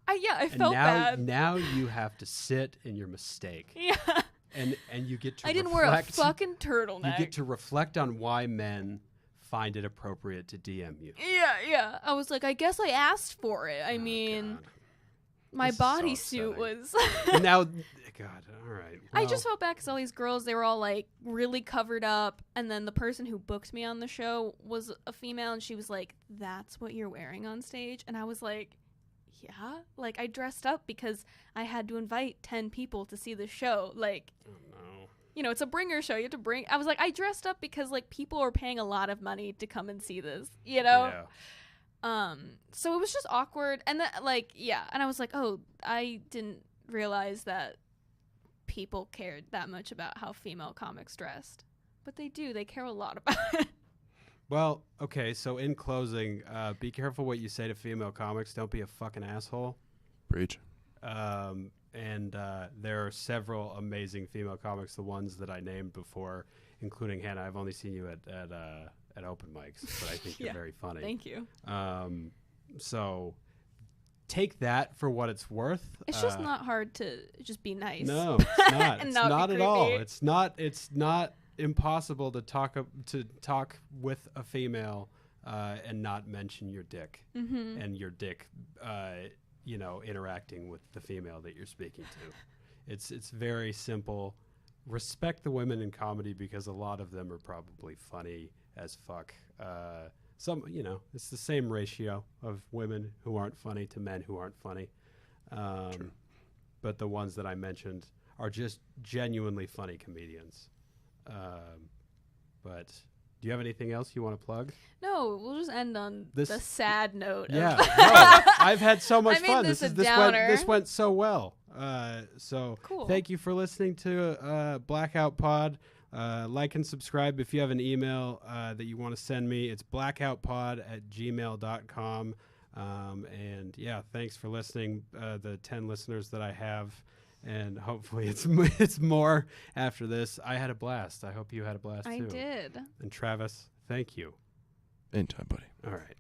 I felt bad. Now you have to sit in your mistake. Yeah. And you get to I didn't wear a fucking turtleneck. You get to reflect on why men find it appropriate to DM you. Yeah. I was like, I guess I asked for it. I mean, God. my This is so bodysuit was... Now, God, all right. Well, I just felt bad because all these girls, they were all like really covered up. And then the person who booked me on the show was a female. And she was like, that's what you're wearing on stage? And I was like... Yeah, like I dressed up because I had to invite 10 people to see the show. Like, oh, no. You know, it's a bringer show. You have to bring. I was like, I dressed up because like people are paying a lot of money to come and see this. You know. Yeah. So it was just awkward, and then like and I was like, oh, I didn't realize that people cared that much about how female comics dressed, but they do. They care a lot about it. Well, okay, so in closing, be careful what you say to female comics. Don't be a fucking asshole. Preach. And there are several amazing female comics, the ones that I named before, including Hannah. I've only seen you at open mics, but I think you're very funny. Thank you. So take that for what it's worth. It's just not hard to just be nice. No, it's not. And It's not not be at all. creepy. It's not impossible to talk with a female and not mention your dick and your dick interacting with the female that you're speaking to. It's very simple. Respect the women in comedy because a lot of them are probably funny as fuck. It's the same ratio of women who aren't funny to men who aren't funny. But the ones that I mentioned are just genuinely funny comedians. But do you have anything else you want to plug? No, we'll just end on the sad note. Yeah, no, I've had so much fun. This went so well. So cool. Thank you for listening to Blackout Pod. Like and subscribe if you have an email that you want to send me. It's blackoutpod@gmail.com. And yeah, thanks for listening. The 10 listeners that I have. And hopefully it's more after this. I had a blast. I hope you had a blast too. I did. And Travis, thank you. Anytime, buddy. All right.